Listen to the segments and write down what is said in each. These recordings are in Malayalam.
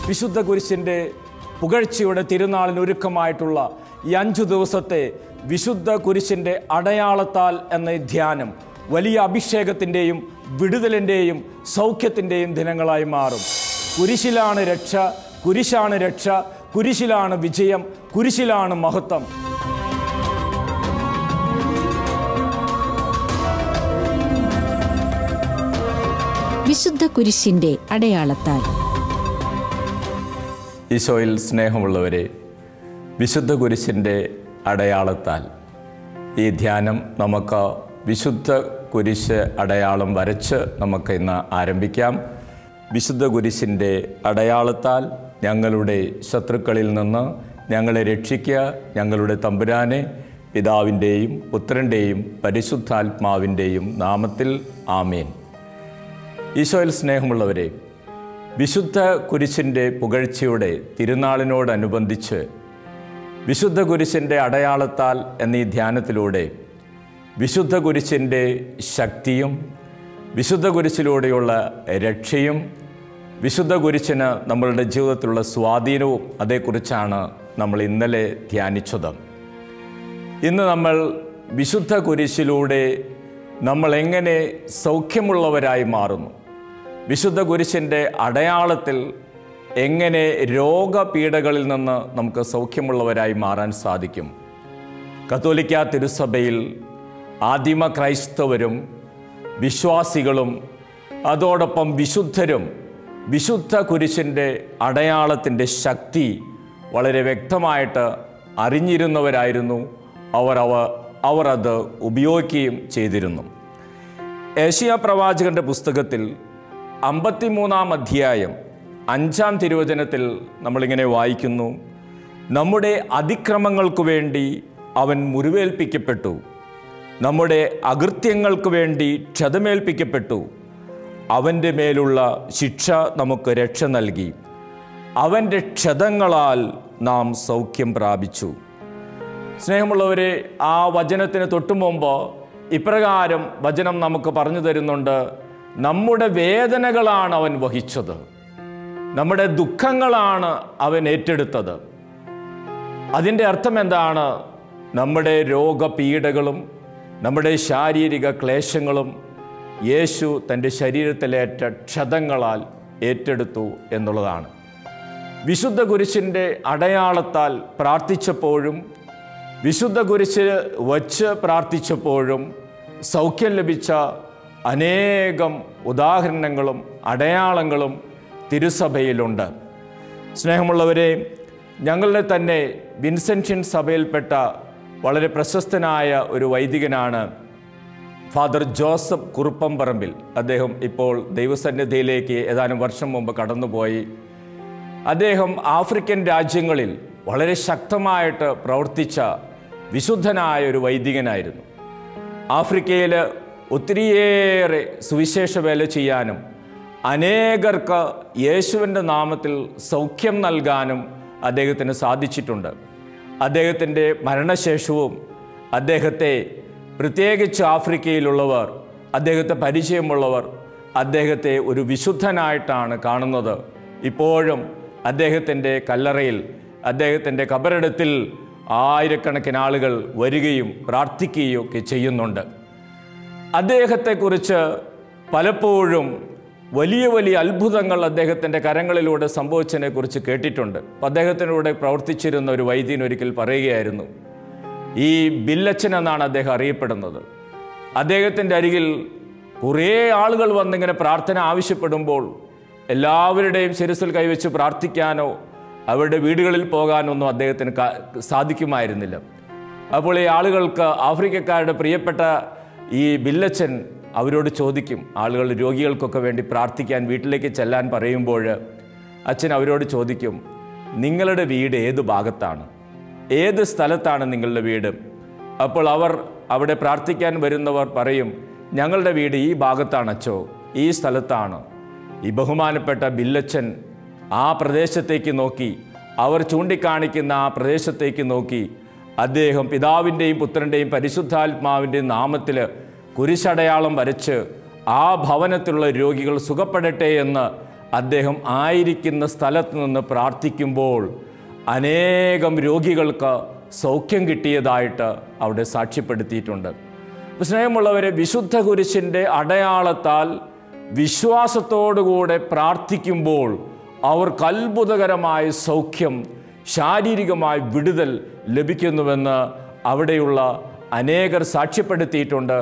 വിശുദ്ധ കുരിശിൻ്റെ പുകഴ്ചയുടെ തിരുനാളിനൊരുക്കമായിട്ടുള്ള ഈ 5 ദിവസത്തെ വിശുദ്ധ കുരിശിൻ്റെ അടയാളത്താൽ എന്ന ധ്യാനം വലിയ അഭിഷേകത്തിൻ്റെയും വിടുതലിൻ്റെയും സൗഖ്യത്തിൻ്റെയും ദിനങ്ങളായി മാറും. കുരിശിലാണ് രക്ഷ, കുരിശാണ് രക്ഷ, കുരിശിലാണ് വിജയം, കുരിശിലാണ് മഹത്വം. വിശുദ്ധ കുരിശിൻ്റെ അടയാളത്താൽ. ഈശോയിൽ സ്നേഹമുള്ളവരെ, വിശുദ്ധ കുരിശിൻ്റെ അടയാളത്താൽ ഈ ധ്യാനം നമുക്ക് വിശുദ്ധ കുരിശ് അടയാളം വരച്ച് നമുക്ക് ഇന്ന് ആരംഭിക്കാം. വിശുദ്ധ കുരിശിൻ്റെ അടയാളത്താൽ ഞങ്ങളുടെ ശത്രുക്കളിൽ നിന്ന് ഞങ്ങളെ രക്ഷിക്കുക, ഞങ്ങളുടെ തമ്പുരാനെ. പിതാവിൻ്റെയും പുത്രൻ്റെയും പരിശുദ്ധാത്മാവിൻ്റെയും നാമത്തിൽ ആമേൻ. ഈശോയിൽ സ്നേഹമുള്ളവരെ, വിശുദ്ധ കുരിശിൻ്റെ പുകഴ്ചയുടെ തിരുനാളിനോടനുബന്ധിച്ച് വിശുദ്ധ കുരിശിൻ്റെ അടയാളത്താൽ എന്നീ ധ്യാനത്തിലൂടെ വിശുദ്ധ കുരിശിൻ്റെ ശക്തിയും വിശുദ്ധ കുരിശിലൂടെയുള്ള രക്ഷയും വിശുദ്ധ കുരിശിന് നമ്മളുടെ ജീവിതത്തിലുള്ള സ്വാധീനവും അതേക്കുറിച്ചാണ് നമ്മൾ ഇന്നലെ ധ്യാനിച്ചത്. ഇന്ന് നമ്മൾ വിശുദ്ധ കുരിശിലൂടെ നമ്മൾ എങ്ങനെ സൗഖ്യമുള്ളവരായി മാറുന്നു, വിശുദ്ധ കുരിശിൻ്റെ അടയാളത്തിൽ എങ്ങനെ രോഗപീഠകളിൽ നിന്ന് നമുക്ക് സൗഖ്യമുള്ളവരായി മാറാൻ സാധിക്കും. കത്തോലിക്ക തിരുസഭയിൽ ആദിമ ക്രൈസ്തവരും വിശ്വാസികളും അതോടൊപ്പം വിശുദ്ധരും വിശുദ്ധ കുരിശിൻ്റെ അടയാളത്തിൻ്റെ ശക്തി വളരെ വ്യക്തമായിട്ട് അറിഞ്ഞിരുന്നവരായിരുന്നു. അവർ അത് ഉപയോഗിക്കുകയും ചെയ്തിരുന്നു. ഏശയ്യാ പ്രവാചകൻ്റെ പുസ്തകത്തിൽ 53-ാം അധ്യായം 5-ാം തിരുവചനത്തിൽ നമ്മളിങ്ങനെ വായിക്കുന്നു: നമ്മുടെ അതിക്രമങ്ങൾക്ക് വേണ്ടി അവൻ മുറിവേൽപ്പിക്കപ്പെട്ടു, നമ്മുടെ അകൃത്യങ്ങൾക്ക് വേണ്ടി ക്ഷതമേൽപ്പിക്കപ്പെട്ടു. അവൻ്റെ മേലുള്ള ശിക്ഷ നമുക്ക് രക്ഷ നൽകി, അവൻ്റെ ക്ഷതങ്ങളാൽ നാം സൗഖ്യം പ്രാപിച്ചു. സ്നേഹമുള്ളവരെ, ആ വചനത്തിന് തൊട്ടുമുമ്പ് ഇപ്രകാരം വചനം നമുക്ക് പറഞ്ഞു തരുന്നുണ്ട്: നമ്മുടെ വേദനകളാണ് അവൻ വഹിച്ചത്, നമ്മുടെ ദുഃഖങ്ങളാണ് അവൻ ഏറ്റെടുത്തത്. അതിൻ്റെ അർത്ഥം എന്താണ്? നമ്മുടെ രോഗപീഠകളും നമ്മുടെ ശാരീരിക ക്ലേശങ്ങളും യേശു തൻ്റെ ശരീരത്തിലേറ്റ ക്ഷതങ്ങളാൽ ഏറ്റെടുത്തു എന്നുള്ളതാണ്. വിശുദ്ധ കുരിശിൻ്റെ അടയാളത്താൽ പ്രാർത്ഥിച്ചപ്പോഴും വിശുദ്ധ കുരിശ് വച്ച് പ്രാർത്ഥിച്ചപ്പോഴും സൗഖ്യം ലഭിച്ച അനേകം ഉദാഹരണങ്ങളും അടയാളങ്ങളും തിരുസഭയിലുണ്ട്. സ്നേഹമുള്ളവരെ, ഞങ്ങളുടെ തന്നെ വിൻസെൻഷ്യൻ സഭയിൽപ്പെട്ട വളരെ പ്രശസ്തനായ ഒരു വൈദികനാണ് ഫാദർ ജോസഫ് കുറുപ്പംപറമ്പിൽ. അദ്ദേഹം ഇപ്പോൾ ദൈവസന്നിധിയിലേക്ക് ഏതാനും വർഷം മുമ്പ് കടന്നുപോയി. അദ്ദേഹം ആഫ്രിക്കൻ രാജ്യങ്ങളിൽ വളരെ ശക്തമായിട്ട് പ്രവർത്തിച്ച വിശുദ്ധനായ ഒരു വൈദികനായിരുന്നു. ആഫ്രിക്കയിൽ ഒത്തിരിയേറെ സുവിശേഷ വേല ചെയ്യാനും അനേകർക്ക് യേശുവിൻ്റെ നാമത്തിൽ സൗഖ്യം നൽകാനും അദ്ദേഹത്തിന് സാധിച്ചിട്ടുണ്ട്. അദ്ദേഹത്തിൻ്റെ മരണശേഷവും അദ്ദേഹത്തെ, പ്രത്യേകിച്ച് ആഫ്രിക്കയിലുള്ളവർ, അദ്ദേഹത്തെ പരിചയമുള്ളവർ അദ്ദേഹത്തെ ഒരു വിശുദ്ധനായിട്ടാണ് കാണുന്നത്. ഇപ്പോഴും അദ്ദേഹത്തിൻ്റെ കല്ലറയിൽ, അദ്ദേഹത്തിൻ്റെ കബറിടത്തിൽ ആയിരക്കണക്കിന് ആളുകൾ വരികയും പ്രാർത്ഥിക്കുകയും ഒക്കെ ചെയ്യുന്നുണ്ട്. അദ്ദേഹത്തെക്കുറിച്ച് പലപ്പോഴും വലിയ വലിയ അത്ഭുതങ്ങൾ അദ്ദേഹത്തിൻ്റെ കരങ്ങളിലൂടെ സംഭവിച്ചതിനെക്കുറിച്ച് കേട്ടിട്ടുണ്ട്. അദ്ദേഹത്തിലൂടെ പ്രവർത്തിച്ചിരുന്ന ഒരു വൈദ്യൻ ഒരിക്കൽ പറയുകയായിരുന്നു, ഈ ബില്ലച്ചൻ എന്നാണ് അദ്ദേഹം അറിയപ്പെടുന്നത്, അദ്ദേഹത്തിൻ്റെ അരികിൽ കുറേ ആളുകൾ വന്നിങ്ങനെ പ്രാർത്ഥന ആവശ്യപ്പെടുമ്പോൾ എല്ലാവരുടെയും ശിരസിൽ കൈവച്ച് പ്രാർത്ഥിക്കാനോ അവരുടെ വീടുകളിൽ പോകാനൊന്നും അദ്ദേഹത്തിന് സാധിക്കുമായിരുന്നില്ല. അപ്പോൾ ഈ ആളുകൾക്ക്, ആഫ്രിക്കക്കാരുടെ പ്രിയപ്പെട്ട ഈ ബില്ലച്ചൻ അവരോട് ചോദിക്കും, ആളുകൾ രോഗികൾക്കൊക്കെ വേണ്ടി പ്രാർത്ഥിക്കാൻ വീട്ടിലേക്ക് ചെല്ലാൻ പറയുമ്പോൾ അച്ഛൻ അവരോട് ചോദിക്കും, നിങ്ങളുടെ വീട് ഏത് ഭാഗത്താണ്, ഏത് സ്ഥലത്താണ് നിങ്ങളുടെ വീട്? അപ്പോൾ അവർ അവിടെ പ്രാർത്ഥിക്കാൻ വരുന്നവർ പറയും, ഞങ്ങളുടെ വീട് ഈ ഭാഗത്താണ് അച്ചോ, ഈ സ്ഥലത്താണ്. ഈ ബഹുമാനപ്പെട്ട ബില്ലച്ചൻ ആ പ്രദേശത്തേക്ക് നോക്കി, അവർ ചൂണ്ടിക്കാണിക്കുന്ന ആ പ്രദേശത്തേക്ക് നോക്കി അദ്ദേഹം പിതാവിൻ്റെയും പുത്രൻ്റെയും പരിശുദ്ധാത്മാവിൻ്റെയും നാമത്തിൽ കുരിശടയാളം വരച്ച് ആ ഭവനത്തിലുള്ള രോഗികൾ സുഖപ്പെടട്ടെ എന്ന് അദ്ദേഹം ആയിരിക്കുന്ന സ്ഥലത്ത് നിന്ന് പ്രാർത്ഥിക്കുമ്പോൾ അനേകം രോഗികൾക്ക് സൗഖ്യം കിട്ടിയതായിട്ട് അവിടെ സാക്ഷ്യപ്പെടുത്തിയിട്ടുണ്ട്. സ്നേഹമുള്ളവരെ, വിശുദ്ധ കുരിശിൻ്റെ അടയാളത്താൽ വിശ്വാസത്തോടുകൂടെ പ്രാർത്ഥിക്കുമ്പോൾ അവർക്ക് അത്ഭുതകരമായ സൗഖ്യം, ശാരീരികമായ വിടുതൽ ലഭിക്കുന്നുവെന്ന് അവിടെയുള്ള അനേകർ സാക്ഷ്യപ്പെടുത്തിയിട്ടുണ്ട്.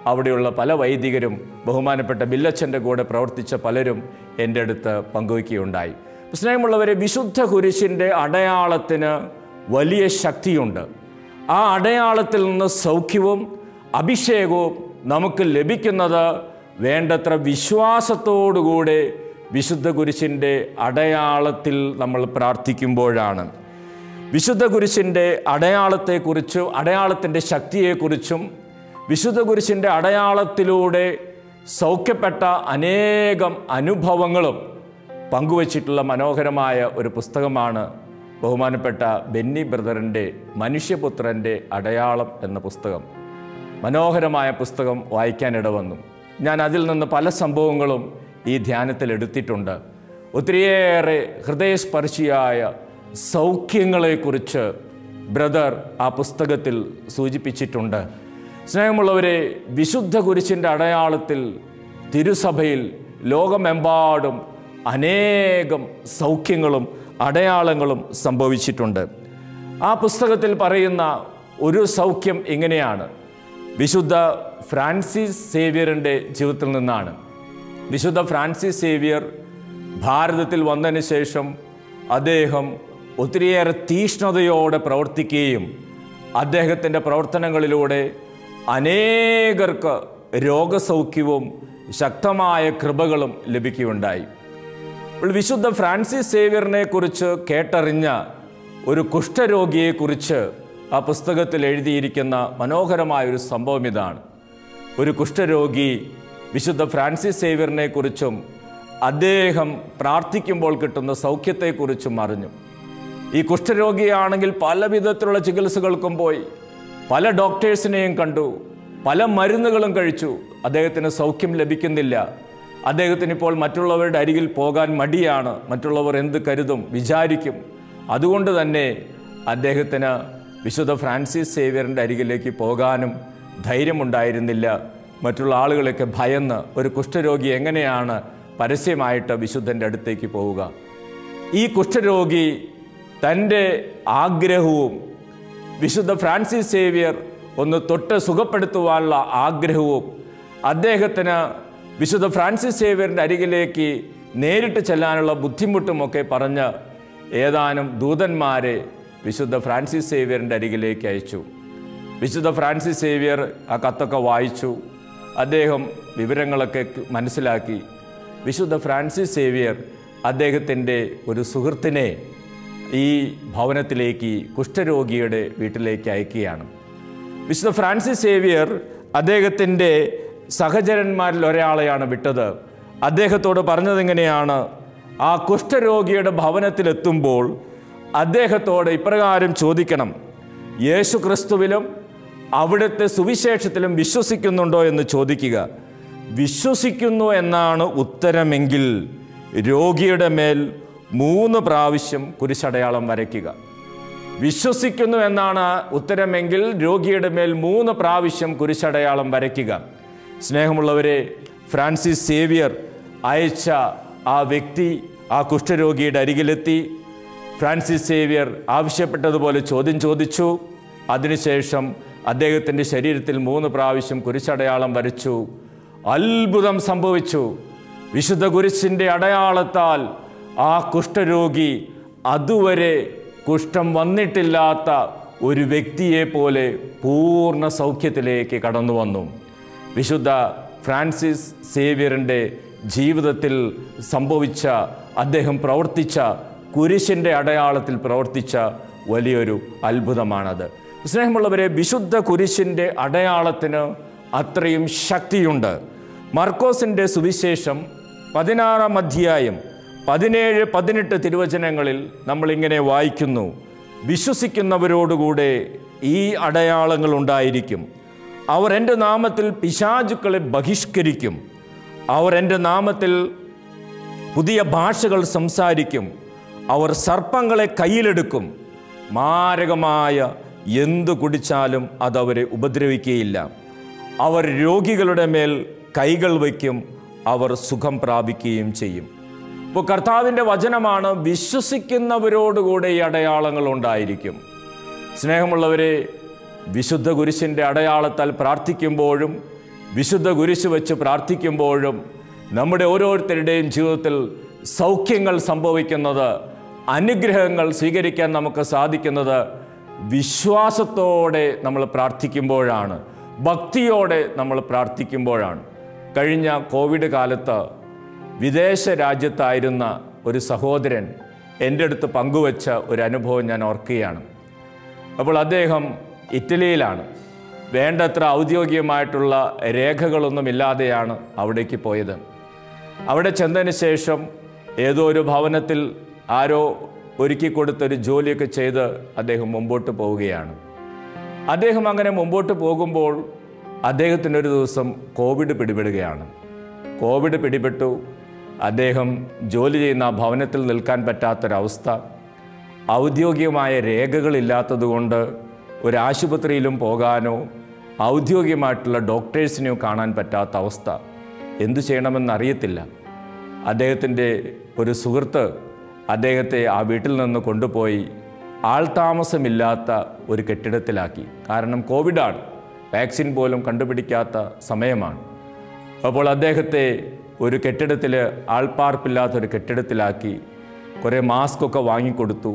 അവിടെയുള്ള പല വൈദികരും, ബഹുമാനപ്പെട്ട ബില്ലച്ചൻ്റെ കൂടെ പ്രവർത്തിച്ച പലരും എൻ്റെ അടുത്ത് പങ്കുവയ്ക്കുകയുണ്ടായി. സ്നേഹമുള്ളവരെ, വിശുദ്ധ കുരിശിൻ്റെ അടയാളത്തിന് വലിയ ശക്തിയുണ്ട്. ആ അടയാളത്തിൽ നിന്ന് സൗഖ്യവും അഭിഷേകവും നമുക്ക് ലഭിക്കുന്നത് വേണ്ടത്ര വിശ്വാസത്തോടുകൂടെ വിശുദ്ധ കുരിശിൻ്റെ അടയാളത്തിൽ നമ്മൾ പ്രാർത്ഥിക്കുമ്പോഴാണ്. വിശുദ്ധ കുരിശിൻ്റെ അടയാളത്തെക്കുറിച്ചും അടയാളത്തിൻ്റെ ശക്തിയെക്കുറിച്ചും വിശുദ്ധ കുരിശിൻ്റെ അടയാളത്തിലൂടെ സൗഖ്യപ്പെട്ട അനേകം അനുഭവങ്ങളും പങ്കുവച്ചിട്ടുള്ള മനോഹരമായ ഒരു പുസ്തകമാണ് ബഹുമാനപ്പെട്ട ബെന്നി ബ്രദറിൻ്റെ മനുഷ്യപുത്രൻ്റെ അടയാളം എന്ന പുസ്തകം. മനോഹരമായ പുസ്തകം വായിക്കാനിട വന്നു. ഞാൻ അതിൽ നിന്ന് പല സംഭവങ്ങളും ഈ ധ്യാനത്തിൽ എടുത്തിട്ടുണ്ട്. ഒത്തിരിയേറെ ഹൃദയസ്പർശിയായ സൗഖ്യങ്ങളെക്കുറിച്ച് ബ്രദർ ആ പുസ്തകത്തിൽ സൂചിപ്പിച്ചിട്ടുണ്ട്. സ്നേഹമുള്ളവരെ, വിശുദ്ധ കുരിശിൻ്റെ അടയാളത്തിൽ തിരുസഭയിൽ ലോകമെമ്പാടും അനേകം സൗഖ്യങ്ങളും അടയാളങ്ങളും സംഭവിച്ചിട്ടുണ്ട്. ആ പുസ്തകത്തിൽ പറയുന്ന ഒരു സൗഖ്യം ഇങ്ങനെയാണ്. വിശുദ്ധ ഫ്രാൻസിസ് സേവ്യറിൻ്റെ ജീവിതത്തിൽ നിന്നാണ്. വിശുദ്ധ ഫ്രാൻസിസ് സേവ്യർ ഭാരതത്തിൽ വന്നതിന് ശേഷം അദ്ദേഹം ഒത്തിരിയേറെ തീഷ്ണതയോടെ പ്രവർത്തിക്കുകയും അദ്ദേഹത്തിൻ്റെ പ്രവർത്തനങ്ങളിലൂടെ അനേകർക്ക് രോഗസൗഖ്യവും ശക്തമായ കൃപകളും ലഭിക്കുകയുണ്ടായി. വിശുദ്ധ ഫ്രാൻസിസ് സേവ്യറിനെ കുറിച്ച് കേട്ടറിഞ്ഞ ഒരു കുഷ്ഠരോഗിയെക്കുറിച്ച് ആ പുസ്തകത്തിൽ എഴുതിയിരിക്കുന്ന മനോഹരമായൊരു സംഭവം ഇതാണ്. ഒരു കുഷ്ഠരോഗി വിശുദ്ധ ഫ്രാൻസിസ് സേവ്യറിനെ കുറിച്ചും അദ്ദേഹം പ്രാർത്ഥിക്കുമ്പോൾ കിട്ടുന്ന സൗഖ്യത്തെക്കുറിച്ചും അറിഞ്ഞു. ഈ കുഷ്ഠരോഗിയാണെങ്കിൽ പല വിധത്തിലുള്ള ചികിത്സകൾക്കും പോയി, പല ഡോക്ടേഴ്സിനെയും കണ്ടു, പല മരുന്നുകളും കഴിച്ചു. അദ്ദേഹത്തിന് സൗഖ്യം ലഭിക്കുന്നില്ല. അദ്ദേഹത്തിന് ഇപ്പോൾ മറ്റുള്ളവരുടെ അരികിൽ പോകാൻ മടിയാണ്. മറ്റുള്ളവർ എന്ത് കരുതും, വിചാരിക്കും. അതുകൊണ്ട് തന്നെ അദ്ദേഹത്തിന് വിശുദ്ധ ഫ്രാൻസിസ് സേവ്യറിൻ്റെ അരികിലേക്ക് പോകാനും ധൈര്യമുണ്ടായിരുന്നില്ല. മറ്റുള്ള ആളുകളൊക്കെ ഭയന്ന്, ഒരു കുഷ്ഠരോഗി എങ്ങനെയാണ് പരസ്യമായിട്ട് വിശുദ്ധൻ്റെ അടുത്തേക്ക് പോവുക? ഈ കുഷ്ഠരോഗി തൻ്റെ ആഗ്രഹവും വിശുദ്ധ ഫ്രാൻസിസ് സേവ്യർ ഒന്ന് തൊട്ട് സുഖപ്പെടുത്തുവാനുള്ള ആഗ്രഹവും അദ്ദേഹത്തിന് വിശുദ്ധ ഫ്രാൻസിസ് സേവ്യറിൻ്റെ അരികിലേക്ക് നേരിട്ട് ചെല്ലാനുള്ള ബുദ്ധിമുട്ടുമൊക്കെ പറഞ്ഞ് ഏതാനും ദൂതന്മാരെ വിശുദ്ധ ഫ്രാൻസിസ് സേവ്യറിൻ്റെ അരികിലേക്ക് അയച്ചു. വിശുദ്ധ ഫ്രാൻസിസ് സേവ്യർ ആ കത്തൊക്കെ വായിച്ചു. അദ്ദേഹം വിവരങ്ങളൊക്കെ മനസ്സിലാക്കി. വിശുദ്ധ ഫ്രാൻസിസ് സേവ്യർ അദ്ദേഹത്തിൻ്റെ ഒരു സുഹൃത്തിനെ ഈ ഭവനത്തിലേക്ക്, കുഷ്ഠരോഗിയുടെ വീട്ടിലേക്ക് അയക്കുകയാണ്. വിശുദ്ധ ഫ്രാൻസിസ് സേവ്യർ അദ്ദേഹത്തിൻ്റെ സഹചരന്മാരിൽ ഒരാളെയാണ് വിട്ടത്. അദ്ദേഹത്തോട് പറഞ്ഞതെങ്ങനെയാണ്? ആ കുഷ്ഠരോഗിയുടെ ഭവനത്തിലെത്തുമ്പോൾ അദ്ദേഹത്തോട് ഇപ്രകാരം ചോദിക്കണം: യേശു ക്രിസ്തുവിലും അവിടുത്തെ സുവിശേഷത്തിലും വിശ്വസിക്കുന്നുണ്ടോ എന്ന് ചോദിക്കുക. വിശ്വസിക്കുന്നു എന്നാണ് ഉത്തരമെങ്കിൽ രോഗിയുടെ മേൽ 3 പ്രാവശ്യം കുരിശടയാളം വരയ്ക്കുക. വിശ്വസിക്കുന്നു എന്നാണ് ഉത്തരമെങ്കിൽ രോഗിയുടെ മേൽ 3 പ്രാവശ്യം കുരിശടയാളം വരയ്ക്കുക. സ്നേഹമുള്ളവരെ, ഫ്രാൻസിസ് സേവ്യർ അയച്ച ആ വ്യക്തി ആ കുഷ്ഠരോഗിയുടെ അരികിലെത്തി. ഫ്രാൻസിസ് സേവ്യർ ആവശ്യപ്പെട്ടതുപോലെ ചോദ്യം ചോദിച്ചു. അതിനുശേഷം അദ്ദേഹത്തിൻ്റെ ശരീരത്തിൽ 3 പ്രാവശ്യം കുരിശടയാളം വരച്ചു. അത്ഭുതം സംഭവിച്ചു. വിശുദ്ധ കുരിശിൻ്റെ അടയാളത്താൽ ആ കുഷ്ഠരോഗി അതുവരെ കുഷ്ഠം വന്നിട്ടില്ലാത്ത ഒരു വ്യക്തിയെ പോലെ പൂർണ്ണ സൗഖ്യത്തിലേക്ക് കടന്നു വന്നു. വിശുദ്ധ ഫ്രാൻസിസ് സേവ്യറിൻ്റെ ജീവിതത്തിൽ സംഭവിച്ച, അദ്ദേഹം പ്രവർത്തിച്ച, കുരിശിൻ്റെ അടയാളത്തിൽ പ്രവർത്തിച്ച വലിയൊരു അത്ഭുതമാണത്. സ്നേഹമുള്ളവരെ, വിശുദ്ധ കുരിശിൻ്റെ അടയാളത്തിന് അത്രയും ശക്തിയുണ്ട്. മർക്കോസിൻ്റെ സുവിശേഷം 16-ാം അധ്യായം 17-18 തിരുവചനങ്ങളിൽ നമ്മളിങ്ങനെ വായിക്കുന്നു: വിശ്വസിക്കുന്നവരോടുകൂടെ ഈ അടയാളങ്ങൾ ഉണ്ടായിരിക്കും. അവർ എൻ്റെ നാമത്തിൽ പിശാചുക്കളെ ബഹിഷ്കരിക്കും. അവർ എൻ്റെ നാമത്തിൽ പുതിയ ഭാഷകൾ സംസാരിക്കും, അവർ സർപ്പങ്ങളെ കയ്യിലെടുക്കും, മാരകമായ എന്തു കുടിച്ചാലും അതവരെ ഉപദ്രവിക്കുകയില്ല, അവർ രോഗികളുടെ മേൽ കൈകൾ വയ്ക്കും, അവർ സുഖം പ്രാപിക്കുകയും ചെയ്യും. ഇപ്പോൾ കർത്താവിൻ്റെ വചനമാണ്, വിശ്വസിക്കുന്നവരോടുകൂടെ ഈ അടയാളങ്ങൾ ഉണ്ടായിരിക്കും. സ്നേഹമുള്ളവരെ, വിശുദ്ധ കുരിശിൻ്റെ അടയാളത്താൽ പ്രാർത്ഥിക്കുമ്പോഴും വിശുദ്ധ കുരിശ് വെച്ച് പ്രാർത്ഥിക്കുമ്പോഴും നമ്മുടെ ഓരോരുത്തരുടെയും ജീവിതത്തിൽ സൗഖ്യങ്ങൾ സംഭവിക്കുന്നത്, അനുഗ്രഹങ്ങൾ സ്വീകരിക്കാൻ നമുക്ക് സാധിക്കുന്നത് വിശ്വാസത്തോടെ നമ്മൾ പ്രാർത്ഥിക്കുമ്പോഴാണ്, ഭക്തിയോടെ നമ്മൾ പ്രാർത്ഥിക്കുമ്പോഴാണ്. കഴിഞ്ഞ കോവിഡ് കാലത്ത് വിദേശ രാജ്യത്തായിരുന്ന ഒരു സഹോദരൻ എൻ്റെ അടുത്ത് പങ്കുവച്ച ഒരു അനുഭവം ഞാൻ ഓർക്കുകയാണ്. അപ്പോൾ അദ്ദേഹം ഇറ്റലിയിലാണ്. വേണ്ടത്ര ഔദ്യോഗികമായിട്ടുള്ള രേഖകളൊന്നുമില്ലാതെയാണ് അവിടേക്ക് പോയത്. അവിടെ ചെന്നതിന് ശേഷം ഏതോ ഒരു ഭവനത്തിൽ ആരോ ഒരുക്കി കൊടുത്തൊരു ജോലിയൊക്കെ ചെയ്ത് അദ്ദേഹം മുമ്പോട്ട് പോവുകയാണ്. അദ്ദേഹം അങ്ങനെ മുമ്പോട്ട് പോകുമ്പോൾ അദ്ദേഹത്തിനൊരു ദിവസം കോവിഡ് പിടിപെടുകയാണ്. കോവിഡ് പിടിപെട്ടു. അദ്ദേഹം ജോലി ചെയ്യുന്ന ഭവനത്തിൽ നിൽക്കാൻ പറ്റാത്തൊരവസ്ഥ. ഔദ്യോഗികമായ രേഖകളില്ലാത്തതുകൊണ്ട് ഒരാശുപത്രിയിലും പോകാനോ ഔദ്യോഗികമായിട്ടുള്ള ഡോക്ടേഴ്സിനെയോ കാണാൻ പറ്റാത്ത അവസ്ഥ. എന്തു ചെയ്യണമെന്നറിയത്തില്ല. അദ്ദേഹത്തിൻ്റെ ഒരു സുഹൃത്ത് അദ്ദേഹത്തെ ആ വീട്ടിൽ നിന്ന് കൊണ്ടുപോയി ആൾതാമസമില്ലാത്ത ഒരു കെട്ടിടത്തിലാക്കി. കാരണം കോവിഡാണ്, വാക്സിൻ പോലും കണ്ടുപിടിക്കാത്ത സമയമാണ്. അപ്പോൾ അദ്ദേഹത്തെ ഒരു കെട്ടിടത്തിൽ, ആൾപ്പാർപ്പില്ലാത്തൊരു കെട്ടിടത്തിലാക്കി കുറേ മാസ്കൊക്കെ വാങ്ങിക്കൊടുത്തു.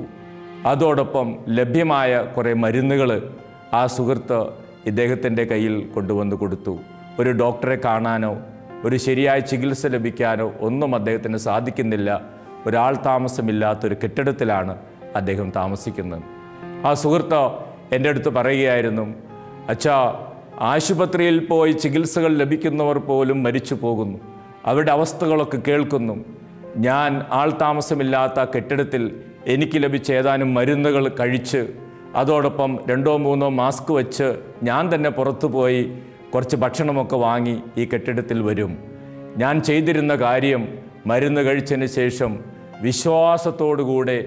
അതോടൊപ്പം ലഭ്യമായ കുറേ മരുന്നുകൾ ആ സുഹൃത്ത് ഇദ്ദേഹത്തിൻ്റെ കയ്യിൽ കൊണ്ടുവന്ന് കൊടുത്തു. ഒരു ഡോക്ടറെ കാണാനോ ഒരു ശരിയായ ചികിത്സ ലഭിക്കാനോ ഒന്നും അദ്ദേഹത്തിന് സാധിക്കുന്നില്ല. ഒരാൾ താമസമില്ലാത്തൊരു കെട്ടിടത്തിലാണ് അദ്ദേഹം താമസിക്കുന്നത്. ആ സുഹൃത്ത് എൻ്റെ അടുത്ത് പറയുകയായിരുന്നു, അച്ഛാ, ആശുപത്രിയിൽ പോയി ചികിത്സകൾ ലഭിക്കുന്നവർ പോലും മരിച്ചു പോകുന്നു. അവരുടെ അവസ്ഥകളൊക്കെ കേൾക്കുന്നു. ഞാൻ ആൾ താമസമില്ലാത്ത കെട്ടിടത്തിൽ എനിക്ക് ലഭിച്ച ഏതാനും മരുന്നുകൾ കഴിച്ച് അതോടൊപ്പം 2-3 മാസ്ക് വെച്ച് ഞാൻ തന്നെ പുറത്തു പോയി കുറച്ച് ഭക്ഷണമൊക്കെ വാങ്ങി ഈ കെട്ടിടത്തിൽ വരും. ഞാൻ ചെയ്തിരുന്ന കാര്യം, മരുന്ന് കഴിച്ചതിന് ശേഷം വിശ്വാസത്തോടുകൂടെ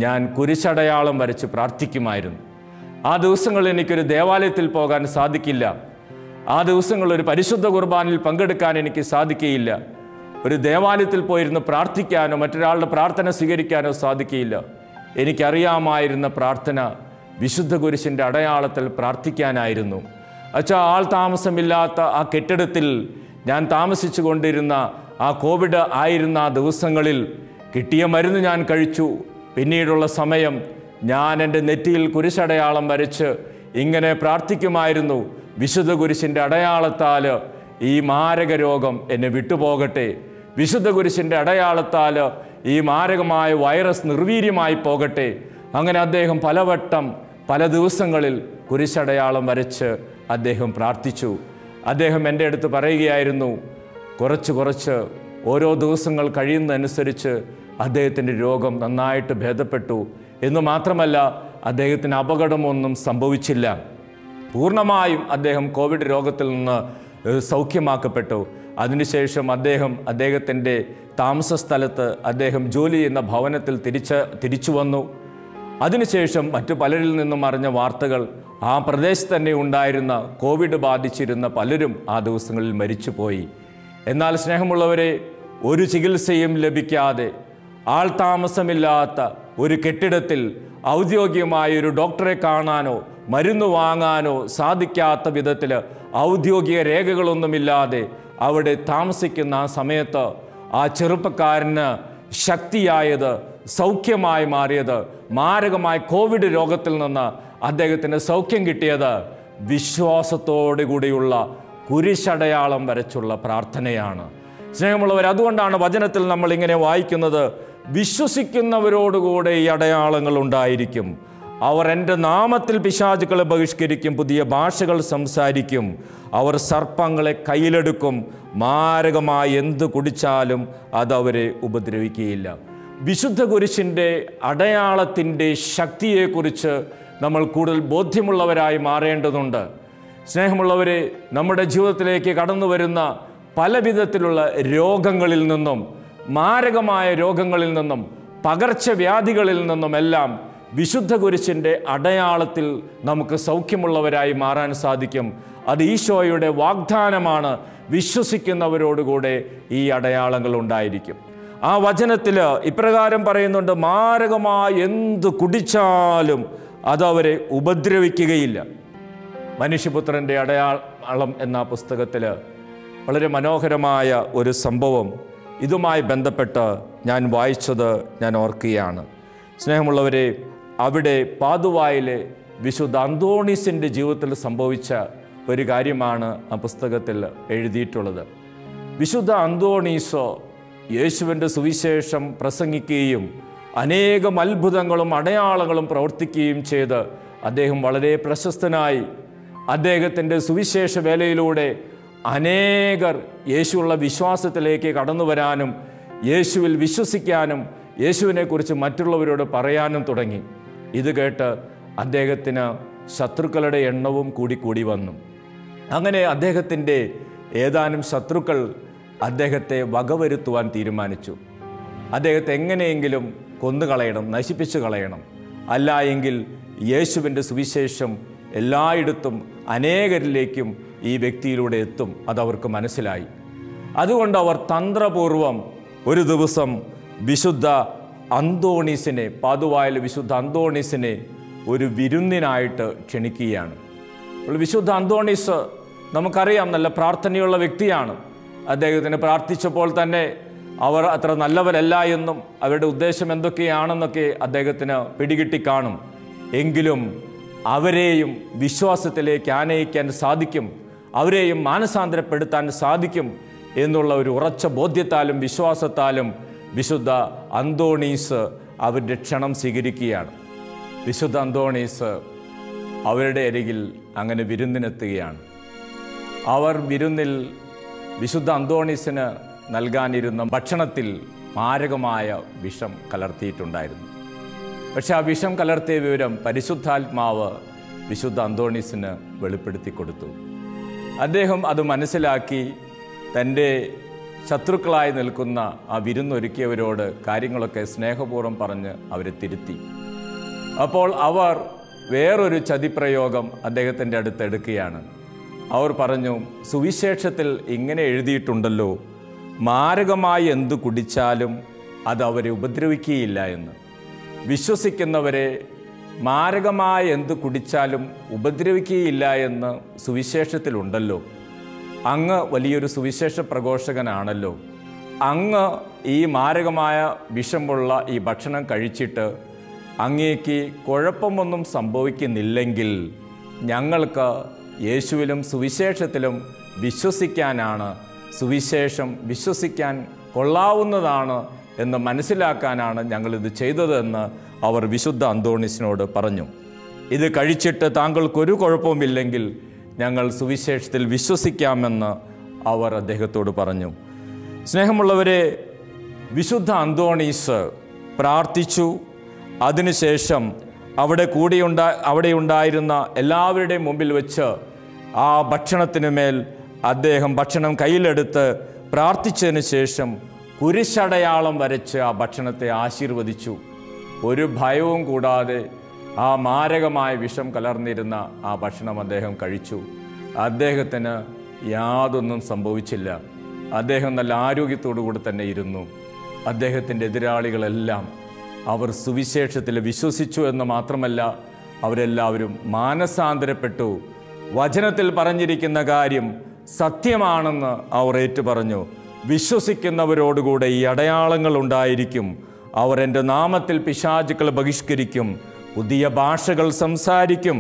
ഞാൻ കുരിശടയാളം വരച്ച് പ്രാർത്ഥിക്കുമായിരുന്നു. ആ ദിവസങ്ങളിൽ എനിക്കൊരു ദേവാലയത്തിൽ പോകാൻ സാധിക്കില്ല. ആ ദിവസങ്ങളിൽ ഒരു പരിശുദ്ധ കുർബാനയിൽ പങ്കെടുക്കാൻ എനിക്ക് സാധിക്കുകയില്ല. ഒരു ദേവാലയത്തിൽ പോയിരുന്ന് പ്രാർത്ഥിക്കാനോ മറ്റൊരാളുടെ പ്രാർത്ഥന സ്വീകരിക്കാനോ സാധിക്കുകയില്ല. എനിക്കറിയാമായിരുന്ന പ്രാർത്ഥന വിശുദ്ധ കുരിശിൻ്റെ അടയാളത്തിൽ പ്രാർത്ഥിക്കാനായിരുന്നു. അച്ഛാ, ആൾ താമസമില്ലാത്ത ആ കെട്ടിടത്തിൽ ഞാൻ താമസിച്ചു കൊണ്ടിരുന്ന ആ കോവിഡ് ആയിരുന്ന ആ ദിവസങ്ങളിൽ കിട്ടിയ മരുന്ന് ഞാൻ കഴിച്ചു. പിന്നീടുള്ള സമയം ഞാൻ എൻ്റെ നെറ്റിയിൽ കുരിശടയാളം വരച്ച് ഇങ്ങനെ പ്രാർത്ഥിക്കുമായിരുന്നു, വിശുദ്ധ കുരിശിൻ്റെ അടയാളത്താൽ ഈ മാരക രോഗം എന്നെ വിട്ടുപോകട്ടെ, വിശുദ്ധ കുരിശിൻ്റെ അടയാളത്താൽ ഈ മാരകമായ വൈറസ് നിർവീര്യമായി പോകട്ടെ. അങ്ങനെ അദ്ദേഹം പലവട്ടം പല ദിവസങ്ങളിൽ കുരിശടയാളം വരച്ച് അദ്ദേഹം പ്രാർത്ഥിച്ചു. അദ്ദേഹം എൻ്റെ അടുത്ത് പറയുകയായിരുന്നു, കുറച്ച് ഓരോ ദിവസങ്ങൾ കഴിയുന്നതനുസരിച്ച് അദ്ദേഹത്തിൻ്റെ രോഗം നന്നായിട്ട് ഭേദപ്പെട്ടു എന്ന് മാത്രമല്ല, അദ്ദേഹത്തിന് അപകടമൊന്നും സംഭവിച്ചില്ല. പൂർണ്ണമായും അദ്ദേഹം കോവിഡ് രോഗത്തിൽ നിന്ന് സൗഖ്യമാക്കപ്പെട്ടു. അതിനുശേഷം അദ്ദേഹത്തിൻ്റെ താമസ സ്ഥലത്ത് അദ്ദേഹം ജോലി ചെയ്യുന്ന ഭവനത്തിൽ തിരിച്ചു വന്നു. അതിനുശേഷം മറ്റു പലരിൽ നിന്നും അറിഞ്ഞ വാർത്തകൾ, ആ പ്രദേശത്ത് തന്നെ ഉണ്ടായിരുന്ന കോവിഡ് ബാധിച്ചിരുന്ന പലരും ആ ദിവസങ്ങളിൽ മരിച്ചുപോയി. എന്നാൽ സ്നേഹമുള്ളവരെ, ഒരു ചികിത്സയും ലഭിക്കാതെ ആൾ താമസമില്ലാത്ത ഒരു കെട്ടിടത്തിൽ ഔദ്യോഗികമായ ഒരു ഡോക്ടറെ കാണാനോ മരുന്ന് വാങ്ങാനോ സാധിക്കാത്ത വിധത്തിൽ ഔദ്യോഗിക രേഖകളൊന്നുമില്ലാതെ അവിടെ താമസിക്കുന്ന ആ സമയത്ത് ആ ചെറുപ്പക്കാരന് ശക്തിയായത്, സൗഖ്യമായി മാറിയത്, മാരകമായ കോവിഡ് രോഗത്തിൽ നിന്ന് അദ്ദേഹത്തിന് സൗഖ്യം കിട്ടിയത് വിശ്വാസത്തോടു കൂടിയുള്ള കുരിശടയാളം വരച്ചുള്ള പ്രാർത്ഥനയാണ്. സ്നേഹമുള്ളവർ, അതുകൊണ്ടാണ് വചനത്തിൽ നമ്മൾ ഇങ്ങനെ വായിക്കുന്നത്, വിശ്വസിക്കുന്നവരോടുകൂടെ ഈ അടയാളങ്ങൾ ഉണ്ടായിരിക്കും. അവർ എൻ്റെ നാമത്തിൽ പിശാചുക്കളെ ബഹിഷ്കരിക്കും, പുതിയ ഭാഷകൾ സംസാരിക്കും, അവർ സർപ്പങ്ങളെ കയ്യിലെടുക്കും, മാരകമായി എന്ത് കുടിച്ചാലും അതവരെ ഉപദ്രവിക്കുകയില്ല. വിശുദ്ധ കുരിശിൻ്റെ അടയാളത്തിൻ്റെ ശക്തിയെക്കുറിച്ച് നമ്മൾ കൂടുതൽ ബോധ്യമുള്ളവരായി മാറേണ്ടതുണ്ട്. സ്നേഹമുള്ളവരെ, നമ്മുടെ ജീവിതത്തിലേക്ക് കടന്നു വരുന്ന പല വിധത്തിലുള്ള രോഗങ്ങളിൽ നിന്നും മാരകമായ രോഗങ്ങളിൽ നിന്നും പകർച്ചവ്യാധികളിൽ നിന്നുമെല്ലാം വിശുദ്ധ കുരിശിൻ്റെ അടയാളത്തിൽ നമുക്ക് സൗഖ്യമുള്ളവരായി മാറാൻ സാധിക്കും. അത് ഈശോയുടെ വാഗ്ദാനമാണ്. വിശ്വസിക്കുന്നവരോടുകൂടെ ഈ അടയാളങ്ങൾ ഉണ്ടായിരിക്കും. ആ വചനത്തിൽ ഇപ്രകാരം പറയുന്നുണ്ട്, മാരകമായി എന്ത് കുടിച്ചാലും അതവരെ ഉപദ്രവിക്കുകയില്ല. മനുഷ്യപുത്രൻ്റെ അടയാളം എന്ന പുസ്തകത്തിൽ വളരെ മനോഹരമായ ഒരു സംഭവം ഇതുമായി ബന്ധപ്പെട്ട് ഞാൻ വായിച്ചത് ഞാൻ ഓർക്കുകയാണ്. സ്നേഹമുള്ളവരെ, അവിടെ പാതുവായിലെ വിശുദ്ധ അന്തോണീസിൻ്റെ ജീവിതത്തിൽ സംഭവിച്ച ഒരു കാര്യമാണ് ആ പുസ്തകത്തിൽ എഴുതിയിട്ടുള്ളത്. വിശുദ്ധ അന്തോണീസ് യേശുവിൻ്റെ സുവിശേഷം പ്രസംഗിക്കുകയും അനേകം അത്ഭുതങ്ങളും അടയാളങ്ങളും പ്രവർത്തിക്കുകയും ചെയ്ത് അദ്ദേഹം വളരെ പ്രശസ്തനായി. അദ്ദേഹത്തിൻ്റെ സുവിശേഷ വേലയിലൂടെ അനേകർ യേശുവുള്ള വിശ്വാസത്തിലേക്ക് കടന്നു വരാനും യേശുവിൽ വിശ്വസിക്കാനും യേശുവിനെക്കുറിച്ച് മറ്റുള്ളവരോട് പറയാനും തുടങ്ങി. ഇത് കേട്ട് അദ്ദേഹത്തിന് ശത്രുക്കളുടെ എണ്ണവും കൂടി വന്നു. അങ്ങനെ അദ്ദേഹത്തിൻ്റെ ഏതാനും ശത്രുക്കൾ അദ്ദേഹത്തെ വകവരുത്തുവാൻ തീരുമാനിച്ചു. അദ്ദേഹത്തെ എങ്ങനെയെങ്കിലും കൊന്നുകളയണം, നശിപ്പിച്ചു കളയണം. അല്ല എങ്കിൽ യേശുവിൻ്റെ സുവിശേഷം എല്ലായിടത്തും അനേകരിലേക്കും ഈ വ്യക്തിയിലൂടെ എത്തും. അതവർക്ക് മനസ്സിലായി. അതുകൊണ്ട് അവർ തന്ത്രപൂർവം ഒരു ദിവസം വിശുദ്ധ അന്തോണീസിനെ, പാതുവായിലെ വിശുദ്ധ അന്തോണീസിനെ ഒരു വിരുന്നിനായിട്ട് ക്ഷണിക്കുകയാണ്. വിശുദ്ധ അന്തോണീസ് നമുക്കറിയാം, നല്ല പ്രാർത്ഥനയുള്ള വ്യക്തിയാണ്. അദ്ദേഹത്തിന് പ്രാർത്ഥിച്ചപ്പോൾ തന്നെ അവർ അത്ര നല്ലവരല്ല എന്നും അവരുടെ ഉദ്ദേശം എന്തൊക്കെയാണെന്നൊക്കെ അദ്ദേഹത്തിന് പിടികിട്ടി കാണും. എങ്കിലും അവരെയും വിശ്വാസത്തിലേക്ക് ആനയിക്കാൻ സാധിക്കും, അവരെയും മാനസാന്തരപ്പെടുത്താൻ സാധിക്കും എന്നുള്ള ഒരു ഉറച്ച ബോധ്യത്താലും വിശ്വാസത്താലും വിശുദ്ധ അന്തോണീസ് അവരുടെ ക്ഷണം സ്വീകരിക്കുകയാണ്. വിശുദ്ധ അന്തോണീസ് അവരുടെ അരികിൽ അങ്ങനെ വിരുന്നിനെത്തുകയാണ്. അവർ വിരുന്നിൽ വിശുദ്ധ അന്തോണീസിന് നൽകാനിരുന്ന ഭക്ഷണത്തിൽ മാരകമായ വിഷം കലർത്തിയിട്ടുണ്ടായിരുന്നു. പക്ഷെ ആ വിഷം കലർത്തിയ വിവരം പരിശുദ്ധാത്മാവ് വിശുദ്ധ അന്തോണീസിന് വെളിപ്പെടുത്തി കൊടുത്തു. അദ്ദേഹം അത് മനസ്സിലാക്കി തൻ്റെ ശത്രുക്കളായി നിൽക്കുന്ന ആ വിരുന്നൊരുക്കിയവരോട് കാര്യങ്ങളൊക്കെ സ്നേഹപൂർവ്വം പറഞ്ഞ് അവരെ തിരുത്തി. അപ്പോൾ അവർ വേറൊരു ചതിപ്രയോഗം അദ്ദേഹത്തിൻ്റെ അടുത്തെടുക്കുകയാണ്. അവർ പറഞ്ഞു, സുവിശേഷത്തിൽ ഇങ്ങനെ എഴുതിയിട്ടുണ്ടല്ലോ, മാരകമായി എന്തു കുടിച്ചാലും അത് അവരെ ഉപദ്രവിക്കുകയില്ല എന്ന്. വിശ്വസിക്കുന്നവരെ മാരകമായ എന്ത് കുടിച്ചാലും ഉപദ്രവിക്കുകയില്ല എന്ന് സുവിശേഷത്തിലുണ്ടല്ലോ. അങ്ങ് വലിയൊരു സുവിശേഷ പ്രഘോഷകനാണല്ലോ. അങ്ങ് ഈ മാരകമായ വിഷമുള്ള ഈ ഭക്ഷണം കഴിച്ചിട്ട് അങ്ങേക്ക് കുഴപ്പമൊന്നും സംഭവിക്കുന്നില്ലെങ്കിൽ ഞങ്ങൾക്ക് യേശുവിലും സുവിശേഷത്തിലും വിശ്വസിക്കാനാണ്, സുവിശേഷം വിശ്വസിക്കാൻ കൊള്ളാവുന്നതാണ് എന്ന് മനസ്സിലാക്കാനാണ് ഞങ്ങളിത് ചെയ്തതെന്ന് അവർ വിശുദ്ധ അന്തോണീസിനോട് പറഞ്ഞു. ഇത് കഴിച്ചിട്ട് താങ്കൾക്കൊരു കുഴപ്പവുമില്ലെങ്കിൽ ഞങ്ങൾ സുവിശേഷത്തിൽ വിശ്വസിക്കാമെന്ന് അവർ അദ്ദേഹത്തോട് പറഞ്ഞു. സ്നേഹമുള്ളവരെ, വിശുദ്ധ അന്തോണീസ് പ്രാർത്ഥിച്ചു. അതിനുശേഷം അവിടെ ഉണ്ടായിരുന്ന എല്ലാവരുടെയും മുമ്പിൽ വെച്ച് ആ ഭക്ഷണത്തിനു മേൽ അദ്ദേഹം ഭക്ഷണം കയ്യിലെടുത്ത് പ്രാർത്ഥിച്ചതിന് ശേഷം കുരിശടയാളം വരച്ച് ആ ഭക്ഷണത്തെ ആശീർവദിച്ചു. ഒരു ഭയവും കൂടാതെ ആ മാരകമായ വിഷം കലർന്നിരുന്ന ആ ഭക്ഷണം അദ്ദേഹം കഴിച്ചു. അദ്ദേഹത്തിന് യാതൊന്നും സംഭവിച്ചില്ല. അദ്ദേഹം നല്ല ആരോഗ്യത്തോടു കൂടി തന്നെ ഇരുന്നു. അദ്ദേഹത്തിൻ്റെ എതിരാളികളെല്ലാം അവർ സുവിശേഷത്തിൽ വിശ്വസിച്ചു എന്ന് മാത്രമല്ല, അവരെല്ലാവരും മാനസാന്തരപ്പെട്ടു. വചനത്തിൽ പറഞ്ഞിരിക്കുന്ന കാര്യം സത്യമാണെന്ന് അവർ ഏറ്റുപറഞ്ഞു. വിശ്വസിക്കുന്നവരോടുകൂടെ ഈ അടയാളങ്ങൾ ഉണ്ടായിരിക്കും. അവർ എൻ്റെ നാമത്തിൽ പിശാചുക്കളെ ബഹിഷ്കരിക്കും, പുതിയ ഭാഷകൾ സംസാരിക്കും,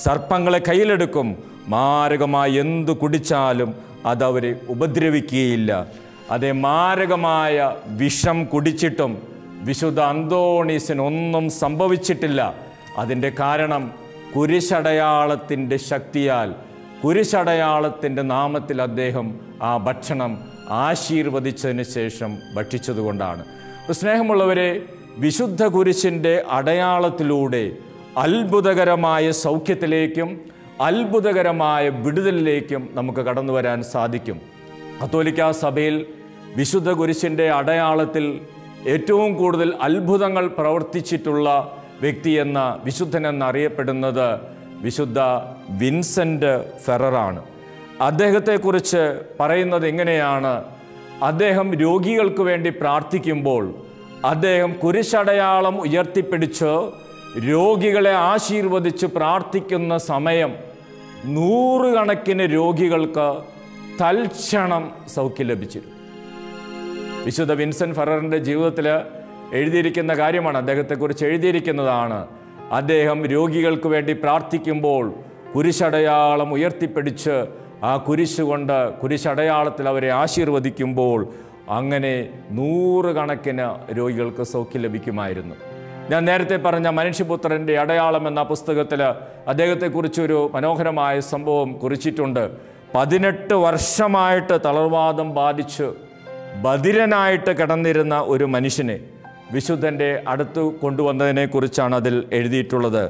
സർപ്പങ്ങളെ കയ്യിലെടുക്കും, മാരകമായി എന്തു കുടിച്ചാലും അതവരെ ഉപദ്രവിക്കുകയില്ല. അതേ മാരകമായ വിഷം കുടിച്ചിട്ടും വിശുദ്ധ അന്തോണീസിനൊന്നും സംഭവിച്ചിട്ടില്ല. അതിൻ്റെ കാരണം കുരിശടയാളത്തിൻ്റെ ശക്തിയാൽ, കുരിശടയാളത്തിൻ്റെ നാമത്തിൽ അദ്ദേഹം ആ ഭക്ഷണം ആശീർവദിച്ചതിന് ശേഷം ഭക്ഷിച്ചതുകൊണ്ടാണ്. സ്നേഹമുള്ളവരെ, വിശുദ്ധ കുരിശിൻ്റെ അടയാളത്തിലൂടെ അത്ഭുതകരമായ സൗഖ്യത്തിലേക്കും അത്ഭുതകരമായ വിടുതലിലേക്കും നമുക്ക് കടന്നു വരാൻ സാധിക്കും. കത്തോലിക്കാ സഭയിൽ വിശുദ്ധ കുരിശിൻ്റെ അടയാളത്തിൽ ഏറ്റവും കൂടുതൽ അത്ഭുതങ്ങൾ പ്രവർത്തിച്ചിട്ടുള്ള വ്യക്തിയെന്ന വിശുദ്ധനെന്നറിയപ്പെടുന്നത് വിശുദ്ധ വിൻസെൻ്റ് ഫെററാണ്. അദ്ദേഹത്തെക്കുറിച്ച് പറയുന്നത് ഇങ്ങനെയാണ്: അദ്ദേഹം രോഗികൾക്ക് വേണ്ടി പ്രാർത്ഥിക്കുമ്പോൾ അദ്ദേഹം കുരിശടയാളം ഉയർത്തിപ്പിടിച്ച് രോഗികളെ ആശീർവദിച്ച് പ്രാർത്ഥിക്കുന്ന സമയം 100 കണക്കിന് രോഗികൾക്ക് തൽക്ഷണം സൗഖ്യം ലഭിച്ചിരുന്നു. വിശുദ്ധ വിൻസെൻ്റ് ഫെററിൻ്റെ ജീവിതത്തിൽ എഴുതിയിരിക്കുന്ന കാര്യമാണ്, അദ്ദേഹത്തെക്കുറിച്ച് എഴുതിയിരിക്കുന്നതാണ്. അദ്ദേഹം രോഗികൾക്ക് വേണ്ടി പ്രാർത്ഥിക്കുമ്പോൾ കുരിശടയാളം ഉയർത്തിപ്പിടിച്ച് ആ കുരിശ് കൊണ്ട് കുരിശടയാളത്തിൽ അവരെ ആശീർവദിക്കുമ്പോൾ അങ്ങനെ 100 കണക്കിന് രോഗികൾക്ക് സൗഖ്യം ലഭിക്കുമായിരുന്നു. ഞാൻ നേരത്തെ പറഞ്ഞ മനുഷ്യപുത്രൻ്റെ അടയാളം എന്ന പുസ്തകത്തിൽ അദ്ദേഹത്തെക്കുറിച്ചൊരു മനോഹരമായ സംഭവം കുറിച്ചിട്ടുണ്ട്. 18 വർഷമായിട്ട് തളർവാദം ബാധിച്ച് ബധിരനായിട്ട് കിടന്നിരുന്ന ഒരു മനുഷ്യനെ വിശുദ്ധൻ്റെ അടുത്ത് കൊണ്ടുവന്നതിനെക്കുറിച്ചാണ് അതിൽ എഴുതിയിട്ടുള്ളത്.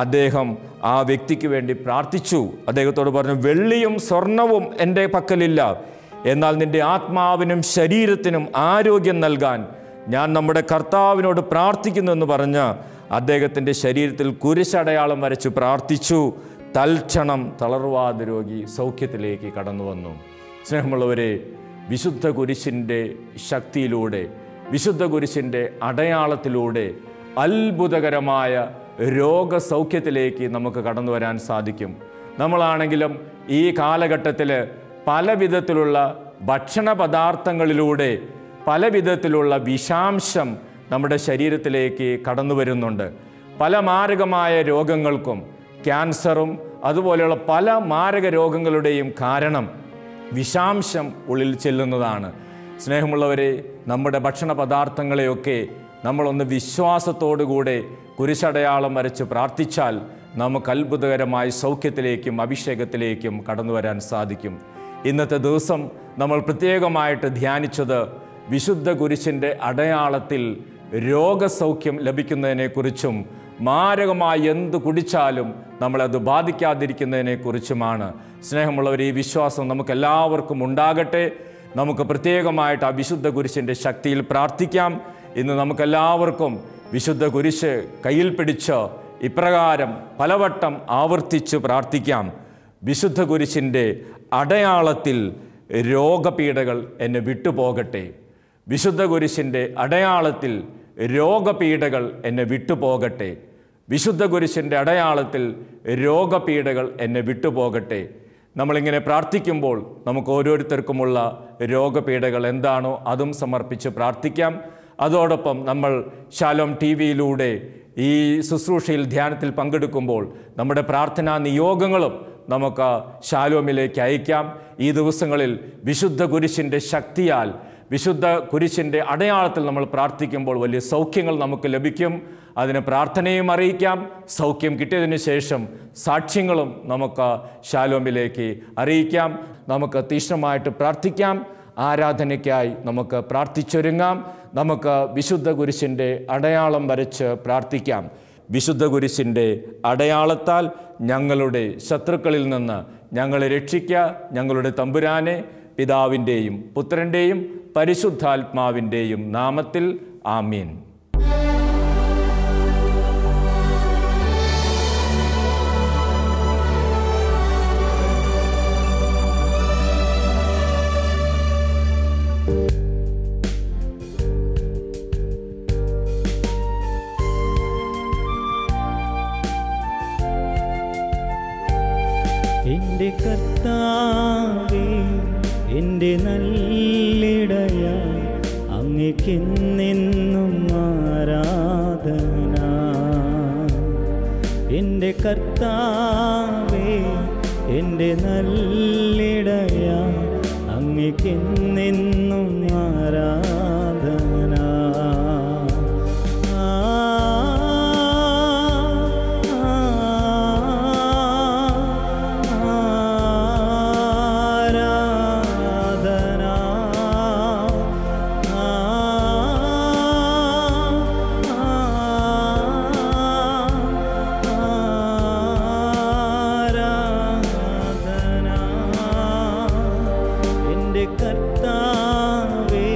അദ്ദേഹം ആ വ്യക്തിക്ക് വേണ്ടി പ്രാർത്ഥിച്ചു. അദ്ദേഹത്തോട് പറഞ്ഞു, വെള്ളിയും സ്വർണവും എൻ്റെ പക്കലില്ല, എന്നാൽ നിൻ്റെ ആത്മാവിനും ശരീരത്തിനും ആരോഗ്യം നൽകാൻ ഞാൻ നമ്മുടെ കർത്താവിനോട് പ്രാർത്ഥിക്കുന്നു എന്ന് പറഞ്ഞ് അദ്ദേഹത്തിൻ്റെ ശരീരത്തിൽ കുരിശടയാളം വരച്ച് പ്രാർത്ഥിച്ചു. തൽക്ഷണം തളർവാദ രോഗി സൗഖ്യത്തിലേക്ക് കടന്നു വന്നു. സ്നേഹമുള്ളവരെ, വിശുദ്ധ കുരിശിൻ്റെ ശക്തിയിലൂടെ, വിശുദ്ധ കുരിശിൻ്റെ അടയാളത്തിലൂടെ അത്ഭുതകരമായ രോഗസൗഖ്യത്തിലേക്ക് നമുക്ക് കടന്നു വരാൻ സാധിക്കും. നമ്മളാണെങ്കിലും ഈ കാലഘട്ടത്തിൽ പല വിധത്തിലുള്ള ഭക്ഷണ പദാർത്ഥങ്ങളിലൂടെ പല വിധത്തിലുള്ള വിഷാംശം നമ്മുടെ ശരീരത്തിലേക്ക് കടന്നു വരുന്നുണ്ട്. പല മാരകമായ രോഗങ്ങൾക്കും, ക്യാൻസറും അതുപോലെയുള്ള പല മാരക രോഗങ്ങളുടെയും കാരണം വിഷാംശം ഉള്ളിൽ ചെല്ലുന്നതാണ്. സ്നേഹമുള്ളവരെ, നമ്മുടെ ഭക്ഷണ പദാർത്ഥങ്ങളെയൊക്കെ നമ്മളൊന്ന് വിശ്വാസത്തോടുകൂടെ കുരിശടയാളം വരച്ച് പ്രാർത്ഥിച്ചാൽ നമുക്ക് അത്ഭുതകരമായ സൗഖ്യത്തിലേക്കും അഭിഷേകത്തിലേക്കും കടന്നു വരാൻ സാധിക്കും. ഇന്നത്തെ ദിവസം നമ്മൾ പ്രത്യേകമായിട്ട് ധ്യാനിച്ചത് വിശുദ്ധ കുരിശിൻ്റെ അടയാളത്തിൽ രോഗസൗഖ്യം ലഭിക്കുന്നതിനെക്കുറിച്ചും മാരകമായി എന്ത് കുടിച്ചാലും നമ്മളത് ബാധിക്കാതിരിക്കുന്നതിനെക്കുറിച്ചുമാണ്. സ്നേഹമുള്ളവർ, ഈ വിശ്വാസം നമുക്കെല്ലാവർക്കും ഉണ്ടാകട്ടെ. നമുക്ക് പ്രത്യേകമായിട്ട് ആ വിശുദ്ധ കുരിശിൻ്റെ ശക്തിയിൽ പ്രാർത്ഥിക്കാം. ഇന്ന് നമുക്കെല്ലാവർക്കും വിശുദ്ധ കുരിശ് കയ്യിൽ പിടിച്ച് ഇപ്രകാരം പലവട്ടം ആവർത്തിച്ച് പ്രാർത്ഥിക്കാം: വിശുദ്ധ കുരിശിൻ്റെ അടയാളത്തിൽ രോഗപീഠകൾ എന്നെ വിട്ടുപോകട്ടെ. വിശുദ്ധ കുരിശിൻ്റെ അടയാളത്തിൽ രോഗപീഠകൾ എന്നെ വിട്ടുപോകട്ടെ. വിശുദ്ധ കുരിശിൻ്റെ അടയാളത്തിൽ രോഗപീഠകൾ എന്നെ വിട്ടുപോകട്ടെ. നമ്മളിങ്ങനെ പ്രാർത്ഥിക്കുമ്പോൾ നമുക്ക് ഓരോരുത്തർക്കുമുള്ള രോഗപീഠകൾ എന്താണോ അതും സമർപ്പിച്ച് പ്രാർത്ഥിക്കാം. അതോടൊപ്പം നമ്മൾ ശാലോം TV-യിലൂടെ ഈ ശുശ്രൂഷയിൽ ധ്യാനത്തിൽ പങ്കെടുക്കുമ്പോൾ നമ്മുടെ പ്രാർത്ഥനാ നിയോഗങ്ങളും നമുക്ക് ശാലോമിലേക്ക് അയക്കാം. ഈ ദിവസങ്ങളിൽ വിശുദ്ധ കുരിശിൻ്റെ ശക്തിയാൽ, വിശുദ്ധ കുരിശിൻ്റെ അടയാളത്തിൽ നമ്മൾ പ്രാർത്ഥിക്കുമ്പോൾ വലിയ സൗഖ്യങ്ങൾ നമുക്ക് ലഭിക്കും. അതിന് പ്രാർത്ഥനയും അറിയിക്കാം. സൗഖ്യം കിട്ടിയതിന് ശേഷം സാക്ഷ്യങ്ങളും നമുക്ക് ശാലോമിലേക്ക് അറിയിക്കാം. നമുക്ക് തീക്ഷ്ണമായിട്ട് പ്രാർത്ഥിക്കാം. ആരാധനയ്ക്കായി നമുക്ക് പ്രാർത്ഥിച്ചൊരുങ്ങാം. നമുക്ക് വിശുദ്ധ കുരിശിൻ്റെ അടയാളം വരച്ച് പ്രാർത്ഥിക്കാം. വിശുദ്ധ കുരിശിൻ്റെ അടയാളത്താൽ ഞങ്ങളുടെ ശത്രുക്കളിൽ നിന്ന് ഞങ്ങളെ രക്ഷിക്കുക. ഞങ്ങളുടെ തമ്പുരാനെ, പിതാവിൻ്റെയും പുത്രൻ്റെയും പരിശുദ്ധാത്മാവിൻ്റെയും നാമത്തിൽ ആമീൻ. എൻ്റെ കർത്താവേ, എൻ്റെ നല്ലിടയ, അങ്ങേക്കെന്നെന്നും ആരാധന. എൻ്റെ കർത്താവേ, എൻ്റെ നല്ലിടയ, അങ്ങേക്കെന്നെന്നും ആരാധന. കർത്താവേ,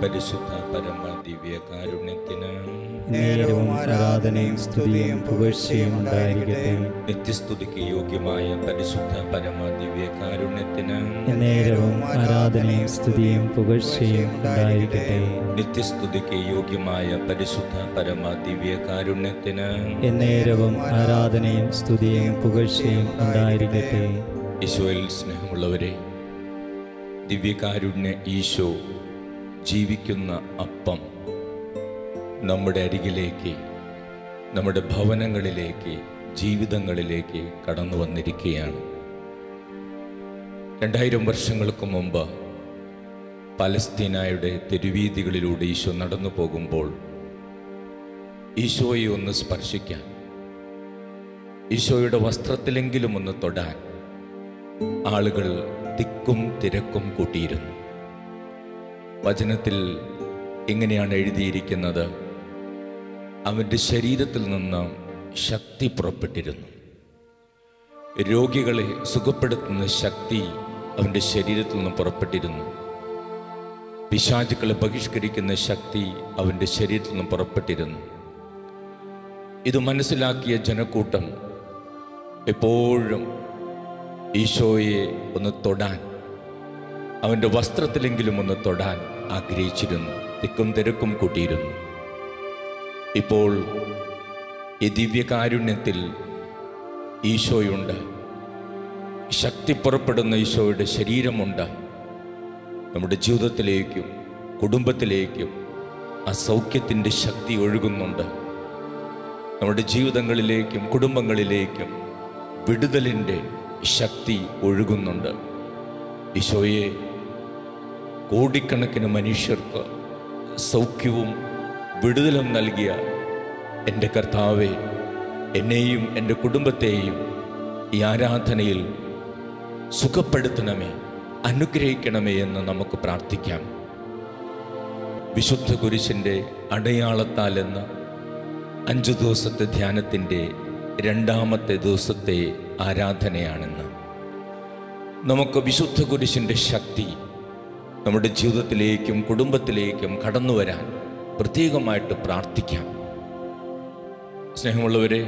പരിശുദ്ധ പരമ ദിവ്യ കാരുണ്യത്തിന് നേരവും ആരാധനയും സ്തുതിയും പുകഴ്ചയും ഉണ്ടായിരിക്കട്ടെ. നിത്യസ്തുതിക്ക് യോഗ്യമായ പരിശുദ്ധ പരമ ദിവ്യ കാരുണ്യത്തിന് നേരവും ആരാധനയും സ്തുതിയും പുകഴ്ചയും ഉണ്ടായിരിക്കട്ടെ. നിത്യസ്തുതിക്ക് യോഗ്യമായ പരിശുദ്ധ പരമ ദിവ്യ കാരുണ്യത്തിന് നേരവും ആരാധനയും സ്തുതിയും പുകഴ്ചയും ഉണ്ടായിരിക്കട്ടെ. ഈശോയിൽ സ്നേഹമുള്ളവരെ, ദിവ്യകാരുണ്യ ഈശോ ജീവിക്കുന്ന അപ്പം നമ്മുടെ അരികിലേക്ക്, നമ്മുടെ ഭവനങ്ങളിലേക്ക്, ജീവിതങ്ങളിലേക്ക് കടന്നു വന്നിരിക്കുകയാണ്. 2000 വർഷങ്ങൾക്ക് മുമ്പ് പലസ്തീനയുടെ തെരുവീതികളിലൂടെ ഈശോ നടന്നു പോകുമ്പോൾ ഈശോയെ ഒന്ന് സ്പർശിക്കാൻ, ഈശോയുടെ വസ്ത്രത്തിലെങ്കിലും ഒന്ന് തൊടാൻ ആളുകൾ തിക്കും തിരക്കും കൂട്ടിയിരുന്നു. വചനത്തിൽ ഇങ്ങനെയാണ് എഴുതിയിരിക്കുന്നത്: അവൻ്റെ ശരീരത്തിൽ നിന്ന് ശക്തി പുറപ്പെട്ടിരുന്നു. രോഗികളെ സുഖപ്പെടുത്തുന്ന ശക്തി അവൻ്റെ ശരീരത്തിൽ നിന്ന് പുറപ്പെട്ടിരുന്നു. പിശാചുക്കളെ ബഹിഷ്കരിക്കുന്ന ശക്തി അവൻ്റെ ശരീരത്തിൽ നിന്ന് പുറപ്പെട്ടിരുന്നു. ഇത് മനസ്സിലാക്കിയ ജനക്കൂട്ടം എപ്പോഴും ഈശോയെ ഒന്ന് തൊടാൻ, അവൻ്റെ വസ്ത്രത്തിലെങ്കിലും ഒന്ന് തൊടാൻ ആഗ്രഹിച്ചിരുന്നു. തിക്കും തിരക്കും കൂട്ടിയിരുന്നു. ഇപ്പോൾ ഈ ദിവ്യകാരുണ്യത്തിൽ ഈശോയുണ്ട്. ശക്തി പുറപ്പെടുന്ന ഈശോയുടെ ശരീരമുണ്ട്. നമ്മുടെ ജീവിതത്തിലേക്കും കുടുംബത്തിലേക്കും ആ സൗഖ്യത്തിൻ്റെ ശക്തി ഒഴുകുന്നുണ്ട്. നമ്മുടെ ജീവിതങ്ങളിലേക്കും കുടുംബങ്ങളിലേക്കും വിടുതലിൻ്റെ ശക്തി ഒഴുകുന്നുണ്ട്. ഈശോയെ, കോടിക്കണക്കിന് മനുഷ്യർക്ക് സൗഖ്യവും വിടുതലും നൽകിയ എൻ്റെ കർത്താവേ, എന്നെയും എൻ്റെ കുടുംബത്തെയും ഈ ആരാധനയിൽ സുഖപ്പെടുത്തണമേ, അനുഗ്രഹിക്കണമേ എന്ന് നമുക്ക് പ്രാർത്ഥിക്കാം. വിശുദ്ധ കുരിശിൻ്റെ അടയാളത്താൽ എന്ന 5 ദിവസത്തെ ധ്യാനത്തിൻ്റെ 2ാമത്തെ ദിവസത്തെ ആരാധനയാണെന്ന്. നമുക്ക് വിശുദ്ധ കുരിശിൻ്റെ ശക്തി നമ്മുടെ ജീവിതത്തിലേക്കും കുടുംബത്തിലേക്കും കടന്നു വരാൻ പ്രത്യേകമായിട്ട് പ്രാർത്ഥിക്കാം. സ്നേഹമുള്ളവരെ,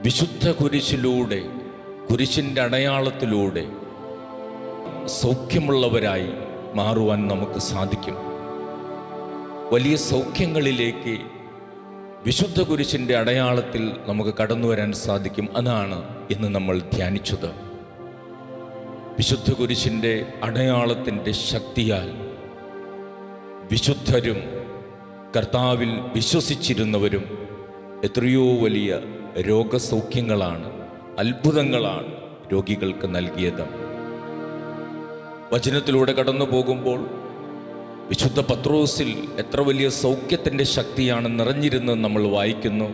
വിശുദ്ധ കുരിശിലൂടെ, കുരിശിൻ്റെ അടയാളത്തിലൂടെ സൗഖ്യമുള്ളവരായി മാറുവാൻ നമുക്ക് സാധിക്കും. വലിയ സൗഖ്യങ്ങളിലേക്ക് വിശുദ്ധ കുരിശിൻ്റെ അടയാളത്തിൽ നമുക്ക് കടന്നു വരാൻ സാധിക്കും. അതാണ് ഇന്ന് നമ്മൾ ധ്യാനിച്ചത്. വിശുദ്ധ കുരിശിൻ്റെ അടയാളത്തിൻ്റെ ശക്തിയാൽ വിശുദ്ധരും കർത്താവിൽ വിശ്വസിച്ചിരുന്നവരും എത്രയോ വലിയ രോഗസൗഖ്യങ്ങളാണ്, അത്ഭുതങ്ങളാണ് രോഗികൾക്ക് നൽകിയത്. വചനത്തിലൂടെ കടന്നു പോകുമ്പോൾ വിശുദ്ധ പത്രോസിൽ എത്ര വലിയ സൗഖ്യത്തിൻ്റെ ശക്തിയാണ് നിറഞ്ഞിരുന്നത് നമ്മൾ വായിക്കുന്നു.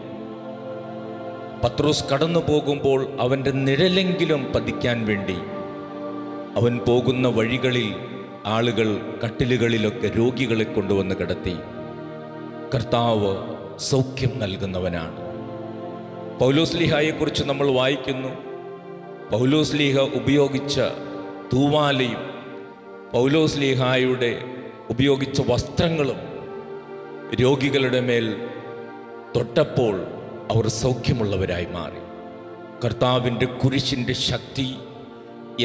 പത്രോസ് കടന്നു പോകുമ്പോൾ അവൻ്റെ നിഴലെങ്കിലും പതിക്കാൻ വേണ്ടി അവൻ പോകുന്ന വഴികളിൽ ആളുകൾ കട്ടിലുകളിലൊക്കെ രോഗികളെ കൊണ്ടുവന്ന് കിടത്തി. കർത്താവ് സൗഖ്യം നൽകുന്നവനാണ്. പൗലോസ്ലീഹായെക്കുറിച്ച് നമ്മൾ വായിക്കുന്നു. പൗലോസ്ലീഹ ഉപയോഗിച്ച തൂവാലയും പൗലോസ്ലീഹായുടെ ഉപയോഗിച്ച വസ്ത്രങ്ങളും രോഗികളുടെ മേൽ തൊട്ടപ്പോൾ അവർ സൗഖ്യമുള്ളവരായി മാറി. കർത്താവിൻ്റെ കുരിശിൻ്റെ ശക്തി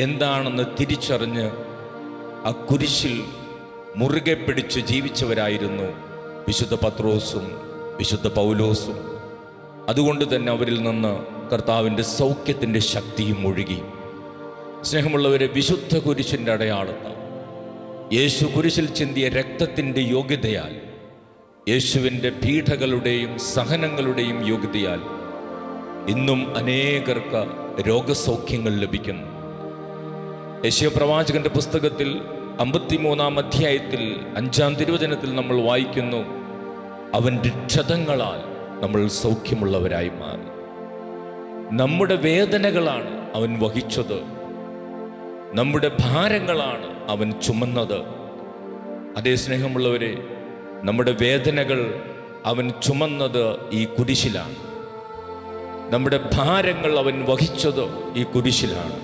എന്താണെന്ന് തിരിച്ചറിഞ്ഞ് ആ കുരിശിൽ മുറുകെ പിടിച്ച് ജീവിച്ചവരായിരുന്നു വിശുദ്ധ പത്രോസും വിശുദ്ധ പൗലോസും. അതുകൊണ്ട് തന്നെ അവരിൽ നിന്ന് കർത്താവിൻ്റെ സൗഖ്യത്തിൻ്റെ ശക്തിയും ഒഴുകി. സ്നേഹമുള്ളവരെ, വിശുദ്ധ കുരിശിൻ്റെ അടയാളത്താൽ, യേശു കുരിശിൽ ചിന്തിയ രക്തത്തിൻ്റെ യോഗ്യതയാൽ, യേശുവിൻ്റെ പീഡകളുടെയും സഹനങ്ങളുടെയും യോഗ്യതയാൽ ഇന്നും അനേകർക്ക് രോഗസൗഖ്യങ്ങൾ ലഭിക്കുന്നു. യെശയ്യാ പ്രവാചകന്റെ പുസ്തകത്തിൽ 53-ാം അധ്യായത്തിൽ 5-ാം തിരുവചനത്തിൽ നമ്മൾ വായിക്കുന്നു, അവൻ്റെ ക്ഷതങ്ങളാൽ നമ്മൾ സൗഖ്യമുള്ളവരായി മാറി. നമ്മുടെ വേദനകളാണ് അവൻ വഹിച്ചത്, നമ്മുടെ ഭാരങ്ങളാണ് അവൻ ചുമന്നത്. അതേ സ്നേഹമുള്ളവരെ, നമ്മുടെ വേദനകൾ അവൻ ചുമന്നത് ഈ കുരിശിലാണ്. നമ്മുടെ ഭാരങ്ങൾ അവൻ വഹിച്ചത് ഈ കുരിശിലാണ്.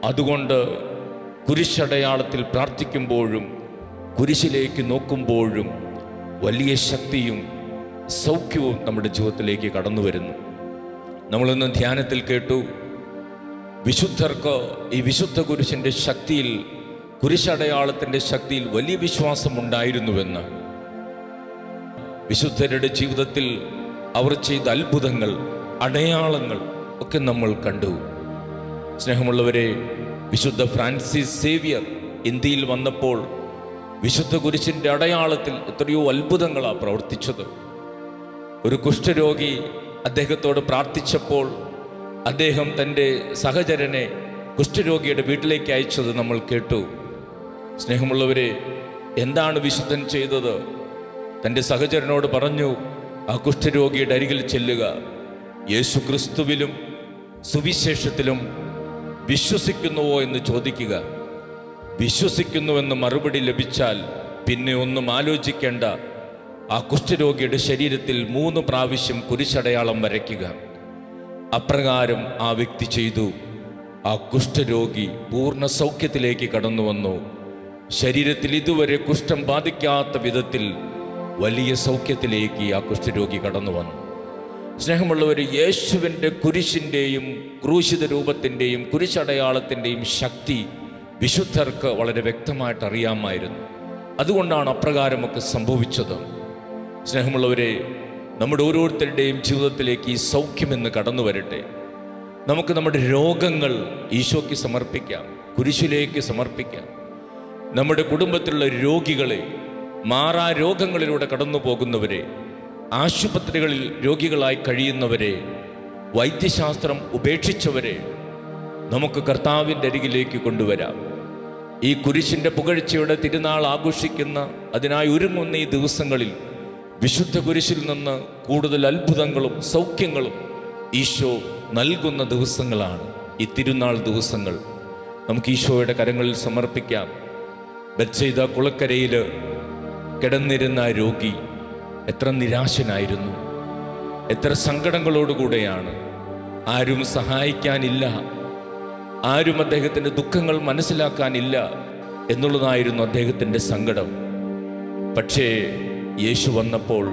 അതുകൊണ്ട് കുരിശടയാളത്തിൽ പ്രാർത്ഥിക്കുമ്പോഴും കുരിശിലേക്ക് നോക്കുമ്പോഴും വലിയ ശക്തിയും സൗഖ്യവും നമ്മുടെ ജീവിതത്തിലേക്ക് കടന്നു വരുന്നു. നമ്മളിന്ന് ധ്യാനത്തിൽ കേട്ടു, വിശുദ്ധർക്ക് ഈ വിശുദ്ധ കുരിശിൻ്റെ ശക്തിയിൽ, കുരിശടയാളത്തിൻ്റെ ശക്തിയിൽ വലിയ വിശ്വാസമുണ്ടായിരുന്നുവെന്ന്. വിശുദ്ധരുടെ ജീവിതത്തിൽ അവർ ചെയ്ത അത്ഭുതങ്ങൾ, അടയാളങ്ങൾ ഒക്കെ നമ്മൾ കണ്ടു. സ്നേഹമുള്ളവരെ, വിശുദ്ധ ഫ്രാൻസിസ് സേവിയർ ഇന്ത്യയിൽ വന്നപ്പോൾ വിശുദ്ധ കുരിശിൻ്റെ അടയാളത്തിൽ എത്രയോ അത്ഭുതങ്ങളാണ് പ്രവർത്തിച്ചത്. ഒരു കുഷ്ഠരോഗി അദ്ദേഹത്തോട് പ്രാർത്ഥിച്ചപ്പോൾ അദ്ദേഹം തൻ്റെ സഹചരനെ കുഷ്ഠരോഗിയുടെ വീട്ടിലേക്ക് അയച്ചത് നമ്മൾ കേട്ടു. സ്നേഹമുള്ളവരെ, എന്താണ് വിശുദ്ധൻ ചെയ്തത്? തൻ്റെ സഹചരനോട് പറഞ്ഞു, ആ കുഷ്ഠരോഗിയുടെ അരികിൽ ചെല്ലുക, യേശു ക്രിസ്തുവിലും സുവിശേഷത്തിലും വിശ്വസിക്കുന്നുവോ എന്ന് ചോദിക്കുക. വിശ്വസിക്കുന്നുവെന്ന് മറുപടി ലഭിച്ചാൽ പിന്നെ ഒന്നും ആലോചിക്കേണ്ട, ആ കുഷ്ഠരോഗിയുടെ ശരീരത്തിൽ 3 പ്രാവശ്യം കുരിശടയാളം വരയ്ക്കുക. അപ്രകാരം ആ വ്യക്തി ചെയ്തു. ആ കുഷ്ഠരോഗി പൂർണ്ണ സൗഖ്യത്തിലേക്ക് കടന്നു വന്നു. ശരീരത്തിൽ ഇതുവരെ കുഷ്ഠം ബാധിക്കാത്ത വിധത്തിൽ വലിയ സൗഖ്യത്തിലേക്ക് ആ കുഷ്ഠരോഗി കടന്നു വന്നു. സ്നേഹമുള്ളവർ, യേശുവിൻ്റെ കുരിശിൻ്റെയും ക്രൂശിത രൂപത്തിൻ്റെയും കുരിശടയാളത്തിൻ്റെയും ശക്തി വിശുദ്ധർക്ക് വളരെ വ്യക്തമായിട്ട് അറിയാമായിരുന്നു. അതുകൊണ്ടാണ് അപ്രകാരമൊക്കെ സംഭവിച്ചത്. സ്നേഹമുള്ളവരെ, നമ്മുടെ ഓരോരുത്തരുടെയും ജീവിതത്തിലേക്ക് ഈ സൗഖ്യമെന്ന് കടന്നു വരട്ടെ. നമുക്ക് നമ്മുടെ രോഗങ്ങൾ ഈശോയ്ക്ക് സമർപ്പിക്കാം, കുരിശിലേക്ക് സമർപ്പിക്കാം. നമ്മുടെ കുടുംബത്തിലുള്ള രോഗികളെ, മാറാ രോഗങ്ങളിലൂടെ കടന്നു പോകുന്നവരെ, ആശുപത്രികളിൽ രോഗികളായി കഴിയുന്നവരെ, വൈദ്യശാസ്ത്രം ഉപേക്ഷിച്ചവരെ നമുക്ക് കർത്താവിൻ്റെ അരികിലേക്ക് കൊണ്ടുവരാം. ഈ കുരിശിൻ്റെ പുകഴ്ചയുടെ തിരുനാൾ ആഘോഷിക്കുന്ന, അതിനായി ഒരുങ്ങുന്ന ഈ ദിവസങ്ങളിൽ വിശുദ്ധ കുരിശിൽ നിന്ന് കൂടുതൽ അത്ഭുതങ്ങളും സൗഖ്യങ്ങളും ഈശോ നൽകുന്ന ദിവസങ്ങളാണ് ഈ തിരുനാൾ ദിവസങ്ങൾ. നമുക്ക് ഈശോയുടെ കരങ്ങളിൽ സമർപ്പിക്കാം. ബെത്സൈദ കുളക്കരയിൽ കിടന്നിരുന്ന രോഗി എത്ര നിരാശനായിരുന്നു, എത്ര സങ്കടങ്ങളോടുകൂടെയാണ്. ആരും സഹായിക്കാനില്ല, ആരും അദ്ദേഹത്തിൻ്റെ ദുഃഖങ്ങൾ മനസ്സിലാക്കാനില്ല എന്നുള്ളതായിരുന്നു അദ്ദേഹത്തിൻ്റെ സങ്കടം. പക്ഷേ യേശു വന്നപ്പോൾ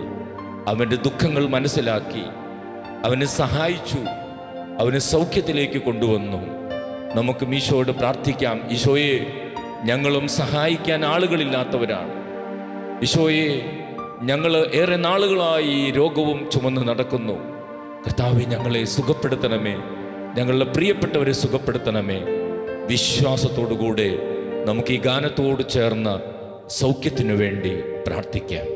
അവൻ്റെ ദുഃഖങ്ങൾ മനസ്സിലാക്കി, അവനെ സഹായിച്ചു, അവനെ സൗഖ്യത്തിലേക്ക് കൊണ്ടുവന്നു. നമുക്ക് ഈശോയോട് പ്രാർത്ഥിക്കാം. ഈശോയെ, ഞങ്ങളും സഹായിക്കാൻ ആളുകളില്ലാത്തവരാണ്. ഈശോയെ, ഞങ്ങൾ ഏറെ നാളുകളായി ഈ രോഗവും ചുമന്ന് നടക്കുന്നു. കർത്താവേ, ഞങ്ങളെ സുഖപ്പെടുത്തണമേ, ഞങ്ങളുടെ പ്രിയപ്പെട്ടവരെ സുഖപ്പെടുത്തണമേ. വിശ്വാസത്തോടുകൂടെ നമുക്ക് ഈ ഗാനത്തോട് ചേർന്ന സൗഖ്യത്തിനു വേണ്ടി പ്രാർത്ഥിക്കാം.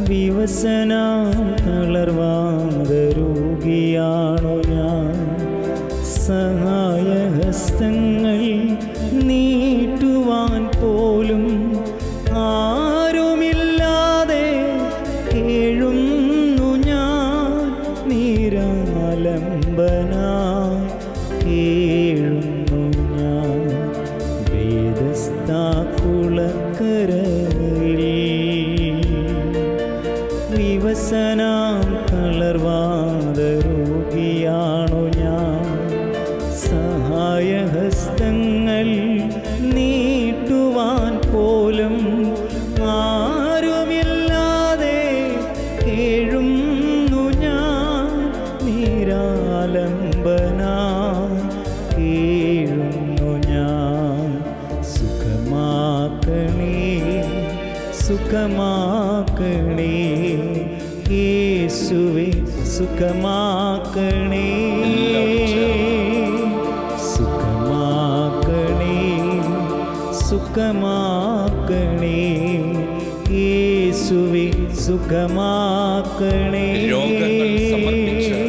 വിവസനാം തളർവാദ രോഗിയാണു ഞാൻ. സഹായഹസ്തങ്ങൾ നീട്ടുവാൻ പോലും ആരുമില്ലാതെ കേഴുന്നു ഞാൻ. നിരാലംബനായി കേഴുന്നു ഞാൻ. വേദസ്ഥാകുളക്കരയിൽ വിവസനാം തളർവാദ രോഗിയാണു ഞാൻ. സഹായഹസ്തങ്ങൾ നീട്ടുവാൻ പോലും ആരുമില്ലാതെ കേഴുന്നു ഞാൻ. നിരാലംബനായി കേഴുന്നു ഞാൻ. സുഖമാക്കണേ, സുഖമാക്കണേ യേശുവേ, സുഖമാക്കണേ. സുഖമാക്കണേ, സുഖമാക്കണേ യേശുവേ, സുഖമാക്കണേ. രോഗങ്ങൾ സമർപ്പിച്ച്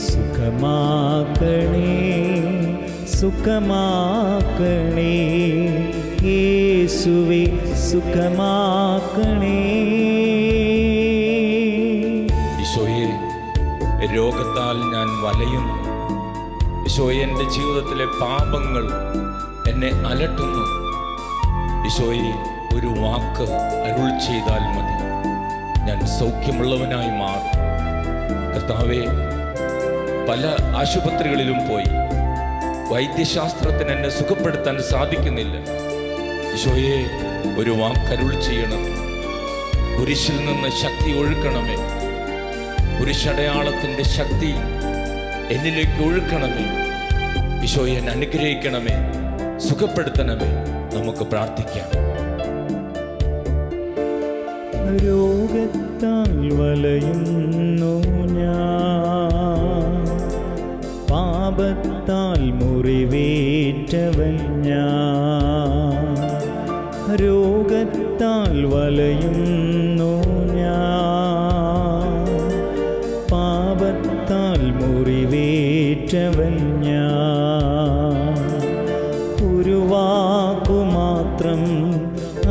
സുഖമാക്കണേ, സുഖമാക്കണേ യേശുവേ, സുഖമാക്കണേ. ഈശോയെ, രോഗത്താൽ ഞാൻ വലയുന്നു. ഈശോയെ, എൻ്റെ ജീവിതത്തിലെ പാപങ്ങൾ എന്നെ അലട്ടുന്നു. ഈശോയെ, ഒരു വാക്ക് അരുൾ ചെയ്താൽ മതി, ഞാൻ സൗഖ്യമുള്ളവനായി മാറും. കർത്താവേ, പല ആശുപത്രികളിലും പോയി വൈദ്യശാസ്ത്രത്തിന് എന്നെ സുഖപ്പെടുത്താൻ സാധിക്കുന്നില്ല. ഈശോയെ, ഒരു വാക്കരുൾ ചെയ്യണമേ. കുരിശിൽ നിന്ന് ശക്തി ഒഴുക്കണമേ. കുരിശടയാളത്തിൻ്റെ ശക്തി എന്നിലേക്ക് ഒഴുക്കണമേ. ഈശോയെ, എന്നെ അനുഗ്രഹിക്കണമേ, സുഖപ്പെടുത്തണമേ. നമുക്ക് പ്രാർത്ഥിക്കാം. രോഗത്താൽ വലയുന്നു ഞാൻ, പാപത്താൽ മുറിവേറ്റവൻ ഞാൻ. രോഗത്താൽ വലയുന്നു ഞാൻ, പാപത്താൽ മുറിവേറ്റവൻ ഞാൻ. ഒരു വാക്കു മാത്രം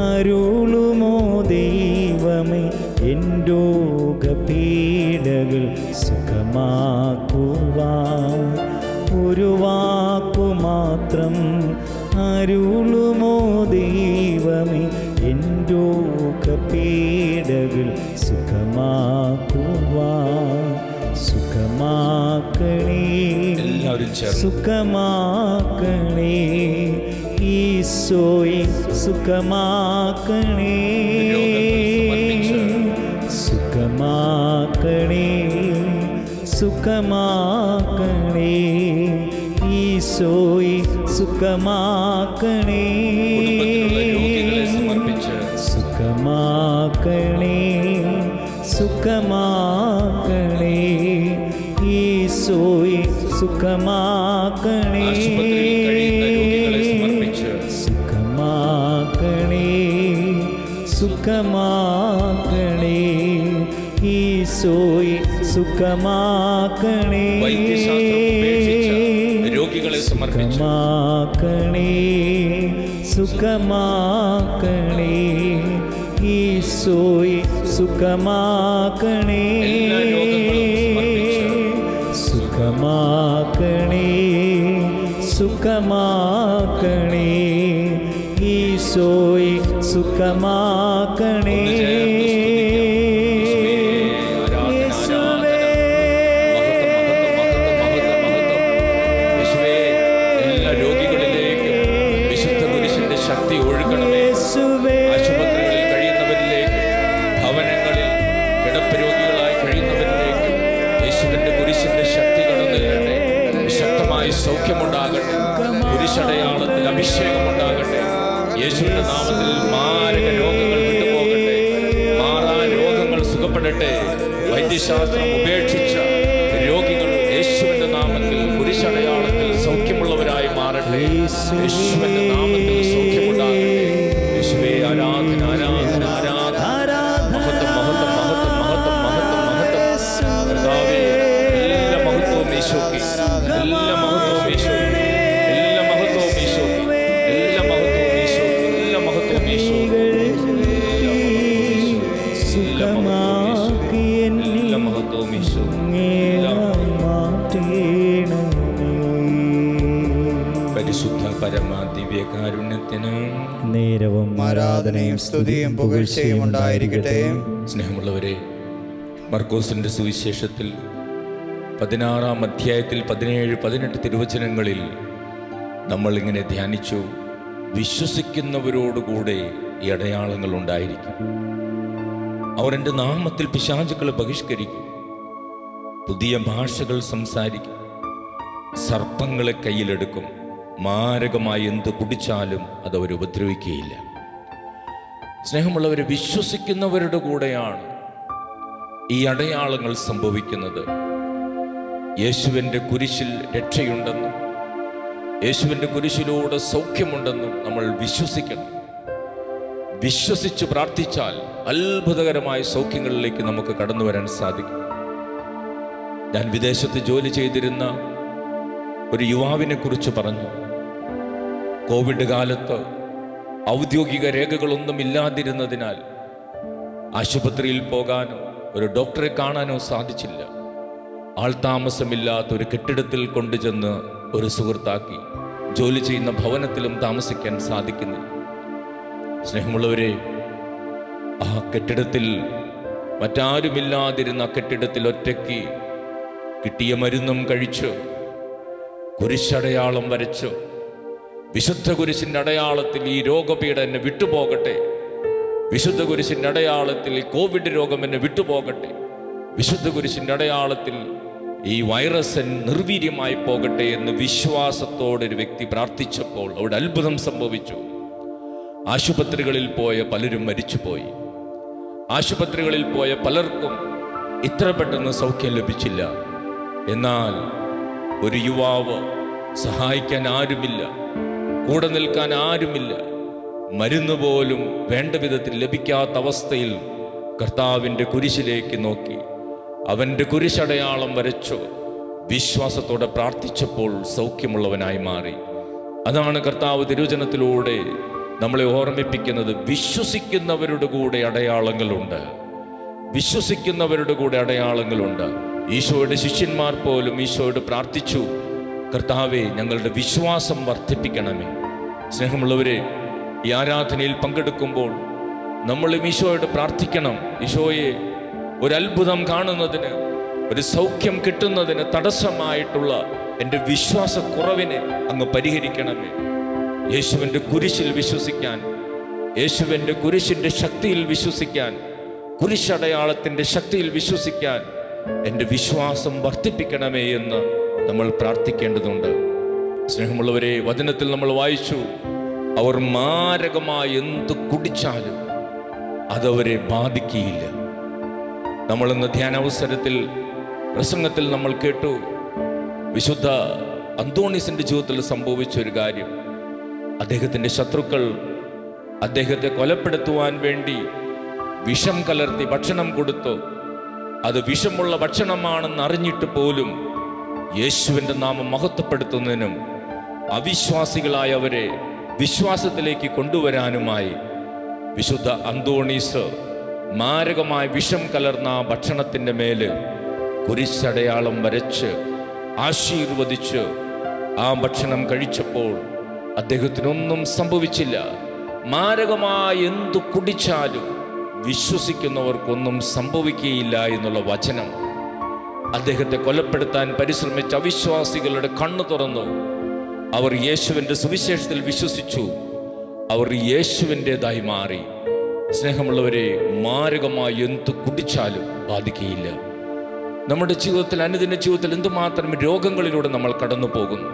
അരുളുമോ ദൈവമേ, എൻ രോഗപീഡകൾ സുഖമാക്കുവാൻ. ഒരു വാക്കു മാത്രം അരുളുമോ ദൈവമേ, എൻ രോഗപീഡകൾ സുഖമാക്കുവാൻ. സുഖമാക്കണേ, എല്ലാവരും ചേർന്ന് സുഖമാക്കണേ ഈശോയെ, സുഖമാക്കണേ. സുഖമാക്കണേ, സുഖമാക്കണേ ഈശോയെ, സുഖമാക്കണേ. സുഖമാക്കണേ, സുഖമാക്കണേ ഈശോയെ, സുഖമാക്കണേ. സുഖമാക്കണേ, സുഖമാക്കണേ ഈശോയെ, സുഖമാക്കണേ. രോഗികളെ സമർപ്പിച്ച് സുഖമാക്കണേ, സുഖമാക്കണേ ഈശോയെ, സുഖമാക്കണേ. സുഖമാക്കണേ, സുഖമാക്കണേ ഈശോയെ, സുഖമാക്കണേ. സൗഖ്യമുണ്ടാകട്ടെ, കുരിശടയാളത്തിൽ അഭിഷേകമുണ്ടാകട്ടെ. യേശുവിന്റെ നാമത്തിൽ മാരക രോഗങ്ങൾ വിട്ടുപോകട്ടെ, മാറാ രോഗങ്ങൾ സുഖപ്പെടട്ടെ. വൈദ്യശാസ്ത്രം ഉപേക്ഷിച്ച രോഗികൾ യേശുവിന്റെ നാമത്തിൽ കുരിശടയാളത്തിൽ സൗഖ്യമുള്ളവരായി മാറട്ടെ. യേശുവിന്റെ നാമത്തിൽ സൗഖ്യമുണ്ടാകട്ടെ. യേശുവേ, ആരാധന, ആരാധന, ആരാധന. മഹത്വം, മഹത്വം, മഹത്വം, മഹത്വം, മഹത്വം, മഹത്വം. കർത്താവേ, എല്ലാ മഹത്വവും ഈശോയ്ക്ക്, എല്ലാ മഹത്വവും ഈശോയ്ക്ക്, എല്ലാ മഹത്വവും ഈശോയ്ക്ക്, എല്ലാ മഹത്വവും ഈശോയ്ക്ക്, എല്ലാ മഹത്വവും ഈശോയ്ക്ക്, എല്ലാ മഹത്വവും ഈശോയ്ക്ക്. പരിശുദ്ധ പരമാ ദിവ്യകാരുണ്യത്തിന് നേരവും ആരാധനയും സ്തുതിയും പുകഴ്ചയും ഉണ്ടായിരിക്കട്ടെ. സ്നേഹമുള്ളവരെ, മർക്കോസിന്റെ സുവിശേഷത്തിൽ 16-ാം അധ്യായത്തിൽ 17-18 തിരുവചനങ്ങളിൽ നമ്മൾ ഇങ്ങനെ ധ്യാനിച്ചു. വിശ്വസിക്കുന്നവരോടുകൂടെ ഈ അടയാളങ്ങൾ ഉണ്ടായിരിക്കും. അവർ എൻ്റെ നാമത്തിൽ പിശാചുക്കളെ ബഹിഷ്കരിക്കും, പുതിയ ഭാഷകൾ സംസാരിക്കും, സർപ്പങ്ങളെ കയ്യിലെടുക്കും, മാരകമായി എന്ത് കുടിച്ചാലും അതവർ ഉപദ്രവിക്കുകയില്ല. സ്നേഹമുള്ളവരെ, വിശ്വസിക്കുന്നവരുടെ കൂടെയാണ് ഈ അടയാളങ്ങൾ സംഭവിക്കുന്നത്. യേശുവിൻ്റെ കുരിശിൽ രക്ഷയുണ്ടെന്നും യേശുവിൻ്റെ കുരിശിലൂടെ സൗഖ്യമുണ്ടെന്നും നമ്മൾ വിശ്വസിക്കണം. വിശ്വസിച്ച് പ്രാർത്ഥിച്ചാൽ അത്ഭുതകരമായ സൗഖ്യങ്ങളിലേക്ക് നമുക്ക് കടന്നു വരാൻ സാധിക്കും. ഞാൻ വിദേശത്ത് ജോലി ചെയ്തിരുന്ന ഒരു യുവാവിനെ കുറിച്ച് പറഞ്ഞു. കോവിഡ് കാലത്ത് ഔദ്യോഗിക രേഖകളൊന്നും ഇല്ലാതിരുന്നതിനാൽ ആശുപത്രിയിൽ പോകാനോ ഒരു ഡോക്ടറെ കാണാനോ സാധിച്ചില്ല. ആൾതാമസമില്ലാത്ത ഒരു കെട്ടിടത്തിൽ കൊണ്ടുചെന്ന് ഒരു സുഹൃത്താക്കി. ജോലി ചെയ്യുന്ന ഭവനത്തിലും താമസിക്കാൻ സാധിക്കുന്നില്ല. സ്നേഹമുള്ളവരെ, ആ കെട്ടിടത്തിൽ മറ്റാരുമില്ലാതിരുന്ന ആ കെട്ടിടത്തിൽ ഒറ്റയ്ക്ക് കിട്ടിയ മരുന്നും കഴിച്ച് കുരിശടയാളം വരച്ചു. വിശുദ്ധ കുരിശിൻ്റെ അടയാളത്തിൽ ഈ രോഗപീഠ എന്നെ വിട്ടുപോകട്ടെ, വിശുദ്ധ കുരിശിൻ്റെ അടയാളത്തിൽ ഈ കോവിഡ് രോഗം എന്നെ വിട്ടുപോകട്ടെ, വിശുദ്ധ കുരിശിൻ്റെ അടയാളത്തിൽ ഈ വൈറസ് നിർവീര്യമായി പോകട്ടെ എന്ന് വിശ്വാസത്തോടെ ഒരു വ്യക്തി പ്രാർത്ഥിച്ചപ്പോൾ അവിടെ അത്ഭുതം സംഭവിച്ചു. ആശുപത്രികളിൽ പോയ പലരും മരിച്ചുപോയി. ആശുപത്രികളിൽ പോയ പലർക്കും ഇത്ര പെട്ടെന്ന് സൗഖ്യം ലഭിച്ചില്ല. എന്നാൽ ഒരു യുവാവ്, സഹായിക്കാൻ ആരുമില്ല, കൂടെ നിൽക്കാൻ ആരുമില്ല, മരുന്ന് പോലും വേണ്ട വിധത്തിൽ ലഭിക്കാത്ത അവസ്ഥയിൽ കർത്താവിൻ്റെ കുരിശിലേക്ക് നോക്കി അവൻ്റെ കുരിശടയാളം വരച്ചു വിശ്വാസത്തോടെ പ്രാർത്ഥിച്ചപ്പോൾ സൗഖ്യമുള്ളവനായി മാറി. അതാണ് കർത്താവ് തിരുവചനത്തിലൂടെ നമ്മളെ ഓർമ്മിപ്പിക്കുന്നത്. വിശ്വസിക്കുന്നവരുടെ കൂടെ അടയാളങ്ങളുണ്ട്, വിശ്വസിക്കുന്നവരുടെ കൂടെ അടയാളങ്ങളുണ്ട്. ഈശോയുടെ ശിഷ്യന്മാർ പോലും ഈശോയോട് പ്രാർത്ഥിച്ചു, കർത്താവേ, ഞങ്ങളുടെ വിശ്വാസം വർദ്ധിപ്പിക്കണമേ. സ്നേഹമുള്ളവരെ, ഈ ആരാധനയിൽ പങ്കെടുക്കുമ്പോൾ നമ്മളും ഈശോയോട് പ്രാർത്ഥിക്കണം. ഈശോയെ, ഒരത്ഭുതം കാണുന്നതിന്, ഒരു സൗഖ്യം കിട്ടുന്നതിന് തടസ്സമായിട്ടുള്ള എൻ്റെ വിശ്വാസക്കുറവിനെ അങ്ങ് പരിഹരിക്കണമേ. യേശുവിൻ്റെ കുരിശിൽ വിശ്വസിക്കാൻ, യേശുവിൻ്റെ കുരിശിൻ്റെ ശക്തിയിൽ വിശ്വസിക്കാൻ, കുരിശടയാളത്തിൻ്റെ ശക്തിയിൽ വിശ്വസിക്കാൻ എൻ്റെ വിശ്വാസം വർദ്ധിപ്പിക്കണമേ എന്ന് നമ്മൾ പ്രാർത്ഥിക്കേണ്ടതുണ്ട്. സ്നേഹമുള്ളവരെ, വചനത്തിൽ നമ്മൾ വായിച്ചു, അവർ മാരകമായി എന്ത് കുടിച്ചാലും അതവരെ ബാധിക്കുകയില്ല. നമ്മളിന്ന് ധ്യാനാവസരത്തിൽ പ്രസംഗത്തിൽ നമ്മൾ കേട്ടു, വിശുദ്ധ അന്തോണീസിൻ്റെ ജീവിതത്തിൽ സംഭവിച്ചൊരു കാര്യം. അദ്ദേഹത്തിൻ്റെ ശത്രുക്കൾ അദ്ദേഹത്തെ കൊലപ്പെടുത്തുവാൻ വേണ്ടി വിഷം കലർത്തി ഭക്ഷണം കൊടുത്തു. അത് വിഷമുള്ള ഭക്ഷണമാണെന്ന് അറിഞ്ഞിട്ട് പോലും യേശുവിൻ്റെ നാമം മഹത്വപ്പെടുത്തുന്നതിനും അവിശ്വാസികളായവരെ വിശ്വാസത്തിലേക്ക് കൊണ്ടുവരാനുമായി വിശുദ്ധ അന്തോണീസ് മാരകമായ വിഷം കലർന്ന ആ ഭക്ഷണത്തിൻ്റെ മേല് കുരിശടയാളം വരച്ച് ആശീർവദിച്ച് ആ ഭക്ഷണം കഴിച്ചപ്പോൾ അദ്ദേഹത്തിനൊന്നും സംഭവിച്ചില്ല. മാരകമായി എന്തു കുടിച്ചാലും വിശ്വസിക്കുന്നവർക്കൊന്നും സംഭവിക്കുകയില്ല എന്നുള്ള വചനം അദ്ദേഹത്തെ കൊലപ്പെടുത്താൻ പരിശ്രമിച്ച അവിശ്വാസികളുടെ കണ്ണു തുറന്നു. അവർ യേശുവിൻ്റെ സുവിശേഷത്തിൽ വിശ്വസിച്ചു, അവർ യേശുവിൻ്റെതായി മാറി. സ്നേഹമുള്ളവരെ, മാരകമായി എന്തു കുടിച്ചാലും ബാധിക്കുകയില്ല. നമ്മുടെ ജീവിതത്തിൽ, അനുദിന ജീവിതത്തിൽ എന്തുമാത്രം രോഗങ്ങളിലൂടെ നമ്മൾ കടന്നു പോകുന്നു,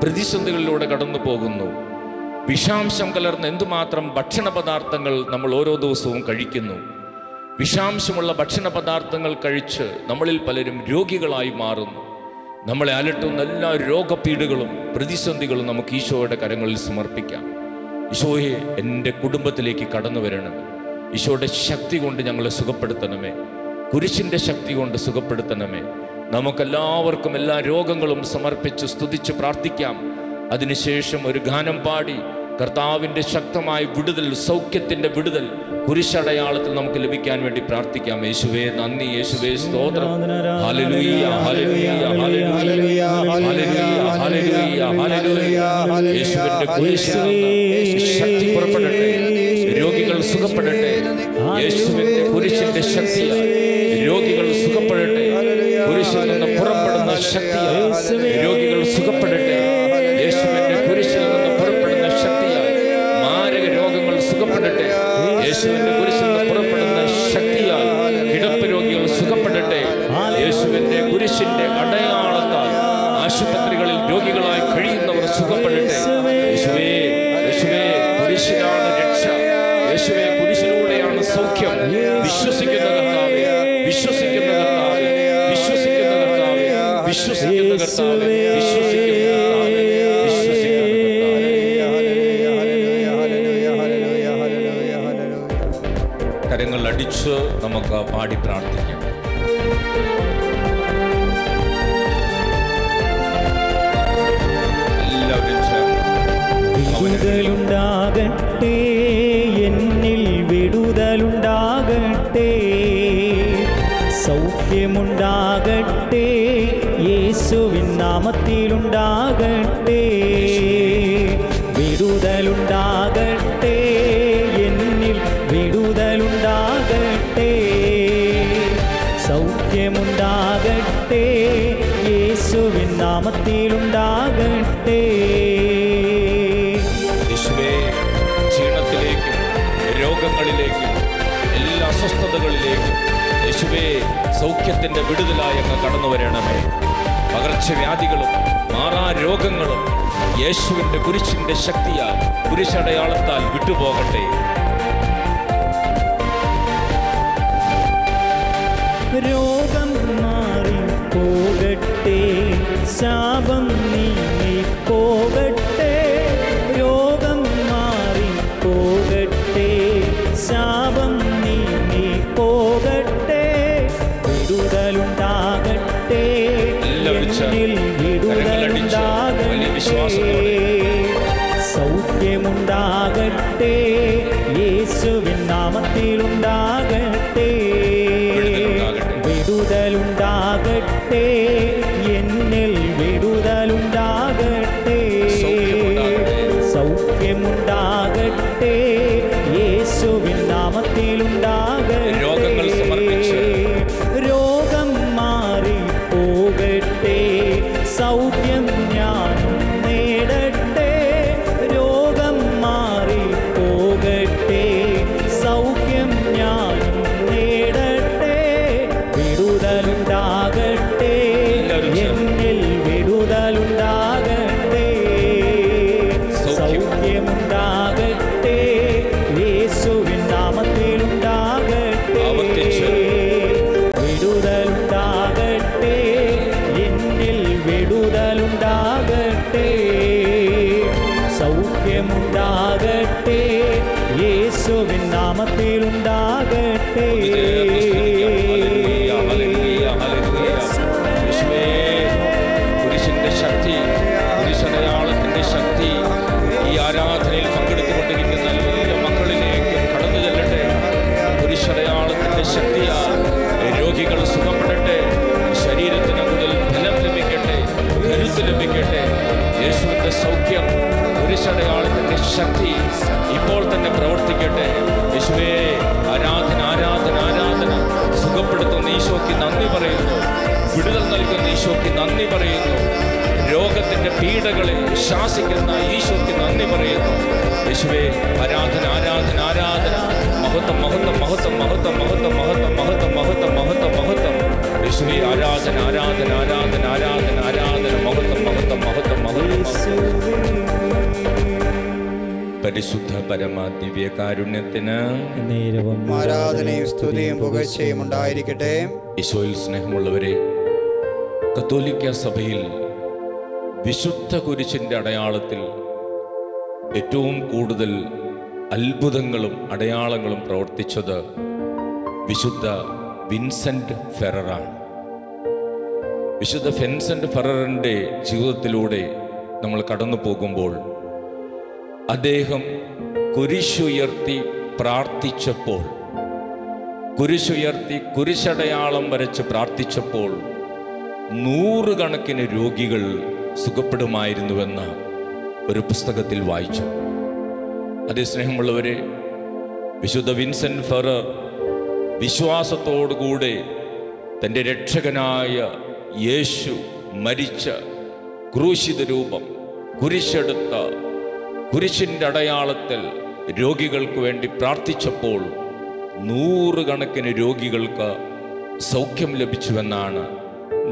പ്രതിസന്ധികളിലൂടെ കടന്നു പോകുന്നു. വിഷാംശം കലർന്ന എന്തുമാത്രം ഭക്ഷണ പദാർത്ഥങ്ങൾ നമ്മൾ ഓരോ ദിവസവും കഴിക്കുന്നു. വിഷാംശമുള്ള ഭക്ഷണ പദാർത്ഥങ്ങൾ കഴിച്ച് നമ്മളിൽ പലരും രോഗികളായി മാറുന്നു. നമ്മളെ അലട്ടുന്ന എല്ലാ രോഗപീഠകളും പ്രതിസന്ധികളും നമുക്ക് ഈശോയുടെ കരങ്ങളിൽ സമർപ്പിക്കാം. ഈശോയെ, എൻ്റെ കുടുംബത്തിലേക്ക് കടന്നു വരണമേ. ഈശോയുടെ ശക്തി കൊണ്ട് ഞങ്ങളെ സുഖപ്പെടുത്തണമേ. കുരിശിൻ്റെ ശക്തി കൊണ്ട് സുഖപ്പെടുത്തണമേ. നമുക്കെല്ലാവർക്കും എല്ലാ രോഗങ്ങളും സമർപ്പിച്ച് സ്തുതിച്ച് പ്രാർത്ഥിക്കാം. അതിനുശേഷം ഒരു ഗാനം പാടി കർത്താവിൻ്റെ ശക്തമായ വിടുതൽ, സൗഖ്യത്തിൻ്റെ വിടുതൽ കുരിശടയാളത്തിൽ നമുക്ക് ലഭിക്കാൻ വേണ്ടി പ്രാർത്ഥിക്കാം. യേശുവേ നന്ദി, യേശുവേ സ്തോത്രം. Hallelujah, hallelujah, hallelujah, hallelujah, hallelujah, hallelujah. യേശുവിൻ്റെ കുരിശിൽ നിന്ന് ശക്തി പുറപ്പെടട്ടെ, രോഗികൾ സുഖപ്പെടട്ടെ. യേശുവിൻ്റെ കുരിശിൻ്റെ ശക്തിയാൽ രോഗികൾ സുഖപ്പെടട്ടെ. കുരിശിൽ നിന്ന് പുറപ്പെടുന്ന ശക്തിയാൽ രോഗികൾ സുഖപ്പെടട്ടെ. യേശുവിൻ്റെ കുരിശിൽ നിന്ന് പുറപ്പെടുന്ന ശക്തിയാൽ മാരക രോഗങ്ങൾ സുഖപ്പെടട്ടെ. യേശുവിൻ്റെ കുരിശിൽ നിന്ന് പുറപ്പെടുന്ന ശക്തിയാൽ കിടപ്പ് രോഗികൾ സുഖപ്പെടട്ടെ. യേശുവിൻ്റെ കുരിശിൻ്റെ അടയാളത്താൽ ആശുപത്രികളിൽ രോഗികളായി കഴിയുന്നവർ സുഖപ്പെടട്ടെ. യേശുവേ, യേശുവേ, കുരിശിലാണ് രക്ഷ. യേശുവേ, കുരിശിലൂടെയാണ് സൗഖ്യം. വിശ്വസിക്കുന്ന കർത്താവേ, വിശ്വസിക്കുന്ന കർത്താവേ, വിശ്വസിക്കുന്ന കർത്താവേ, വിശ്വസിക്കുന്ന കർത്താവേ, വിശ്വസിക്കുന്ന കർത്താവേ, വിശ്വസിക്കുന്ന കർത്താവേ. കരങ്ങൾ അടിച്ച് നമുക്ക് പാടി പ്രാർത്ഥിക്കാം. എല്ലാവരും വിടുതലുണ്ടാകട്ടെ, എന്നിൽ വിടുതലുണ്ടാകട്ടെ, സൗഖ്യമുണ്ടാകട്ടെ, യേശുവിൻ നാമത്തിലുണ്ടാകട്ടെ. വിടുതലുണ്ടാകട്ടെ, എന്നിൽ വിടുതലുണ്ടാകട്ടെ. സൗഖ്യമുണ്ടാകട്ടെ, യേശുവിൻ നാമത്തിലുണ്ടാകട്ടെ. യേശുവേ, ക്ഷീണത്തിലേക്കും രോഗങ്ങളിലേക്കും എല്ലാ അസ്വസ്ഥതകളിലേക്കും യേശുവേ സൗഖ്യത്തിൻ്റെ വിടുതലായി അങ്ങ് കടന്നു വരണമേ. പകർച്ചവ്യാധികളും മാറാ രോഗങ്ങളും യേശുവിൻ്റെ കുരിശിൻ്റെ ശക്തിയാൽ, കുരിശടയാളത്താൽ വിട്ടുപോകട്ടെ. രോഗം മാറി പോകട്ടെ, ശാപം നീങ്ങി പോകട്ടെ. രോഗം മാറി പോകട്ടെ, ശാപം നീങ്ങി പോകട്ടെ. വിടുതലുണ്ടാകട്ടെ, എന്നിൽ വിടുതലുണ്ടാകട്ടെ. സൗഖ്യമുണ്ടാകട്ടെ, യേശുവിൻ നാമത്തിലുണ്ടാകട്ടെ. വിടുതലുണ്ടാകട്ടെ, എന്നിൽ വിടുതലുണ്ടാകട്ടെ. സൗഖ്യമുണ്ടാകട്ടെ, യേശുവിൻ നാമത്തിലുണ്ടാകട്ടെ. രോഗങ്ങൾ സമർപ്പിച്ച് രോഗം മാറി പോകട്ടെ, സൗഖ്യം ഞാനും നേടട്ടെ. രോഗം മാറി പോകട്ടെ, സൗഖ്യം ഞാനും നേടട്ടെ. വിടുതലുണ്ടാകട്ടെ, എന്നിൽ വിടുതലുണ്ടാകട്ടെ. സൗഖ്യമുണ്ടാകട്ടെ, യേശുവിൻ നാമത്തിലുണ്ടാകട്ടെ. വിടുതലുണ്ടാകട്ടെ, എന്നിൽ വിടുതലുണ്ടാകട്ടെ. സൗഖ്യമുണ്ടാകട്ടെ, യേശുവിൻ നാമത്തിലുണ്ടാകട്ടെ. കുരിശിന്റെ ശക്തി, കുരിശടയാളത്തിന്റെ ശക്തി ഈ ആരാധനയിൽ പങ്കെടുത്തുകൊണ്ടിരിക്കുന്ന എല്ലാ മക്കളിലേക്ക് കടന്നു ചെല്ലട്ടെ. കുരിശടയാളത്തിന്റെ ശക്തിയാൽ രോഗികൾ സുഖപ്പെടട്ടെ, ശരീരത്തിന് മുതൽ ഫലം ലഭിക്കട്ടെ, കരുത്ത് ലഭിക്കട്ടെ. യേശുവിന്റെ സൗഖ്യം, കുരിശടയാളത്തിന്റെ ശക്തി ഇപ്പോൾ തന്നെ പ്രവർത്തിക്കട്ടെ. യേശുവേ, ആരാധന ആരാധന ആരാധന. സുഖപ്പെടുത്തുന്ന ഈശോയ്ക്ക് നന്ദി പറയുന്നു, വിടുതൽ നൽകുന്ന ഈശോയ്ക്ക് നന്ദി പറയുന്നു, രോഗത്തിന്റെ പീഡകളെ ശാസിക്കുന്ന ഈശോയ്ക്ക് നന്ദി പറയുന്നു. യേശുവേ, ആരാധന ആരാധന ആരാധന. മഹത്വം മഹത്വം മഹത്വം മഹത്വം മഹത്വം മഹത്വം മഹത്വം മഹത്വം മഹത്വം മഹത്വം. യേശുവേ, ആരാധന ആരാധന ആരാധന ആരാധന ആരാധന. മഹത്വം മഹത്വം മഹത്വം മഹത്വം മഹത്വം. പരിശുദ്ധ പരമ ദിവ്യകാരുണ്യത്തിന് നേരവും ആരാധനയും സ്തുതിയും പുകഴ്ചയും ഉണ്ടായിരിക്കട്ടെ. ഈശോയിൽ സ്നേഹമുള്ളവരെ, കത്തോലിക്ക സഭയിൽ വിശുദ്ധ കുരിശിൻ്റെ അടയാളത്തിൽ ഏറ്റവും കൂടുതൽ അത്ഭുതങ്ങളും അടയാളങ്ങളും പ്രവർത്തിച്ചത് വിശുദ്ധ വിൻസെൻ്റ് ഫെററാണ്. വിശുദ്ധ വിൻസെൻ്റ് ഫെററിൻ്റെ ജീവിതത്തിലൂടെ നമ്മൾ കടന്നു പോകുമ്പോൾ അദ്ദേഹം കുരിശുയർത്തി പ്രാർത്ഥിച്ചപ്പോൾ, കുരിശുയർത്തി കുരിശടയാളം വരച്ച് പ്രാർത്ഥിച്ചപ്പോൾ 100 കണക്കിന് രോഗികൾ സുഖപ്പെടുമായിരുന്നുവെന്ന് ഒരു പുസ്തകത്തിൽ വായിച്ചു. അതേ സ്നേഹമുള്ളവരെ, വിശുദ്ധ വിൻസെൻ്റ് ഫെറർ വിശ്വാസത്തോടുകൂടെ തൻ്റെ രക്ഷകനായ യേശു മരിച്ച ക്രൂശിത രൂപം, കുരിശെടുത്ത കുരിശിൻ്റെ അടയാളത്തിൽ രോഗികൾക്ക് വേണ്ടി പ്രാർത്ഥിച്ചപ്പോൾ 100 കണക്കിന് രോഗികൾക്ക് സൗഖ്യം ലഭിച്ചുവെന്നാണ്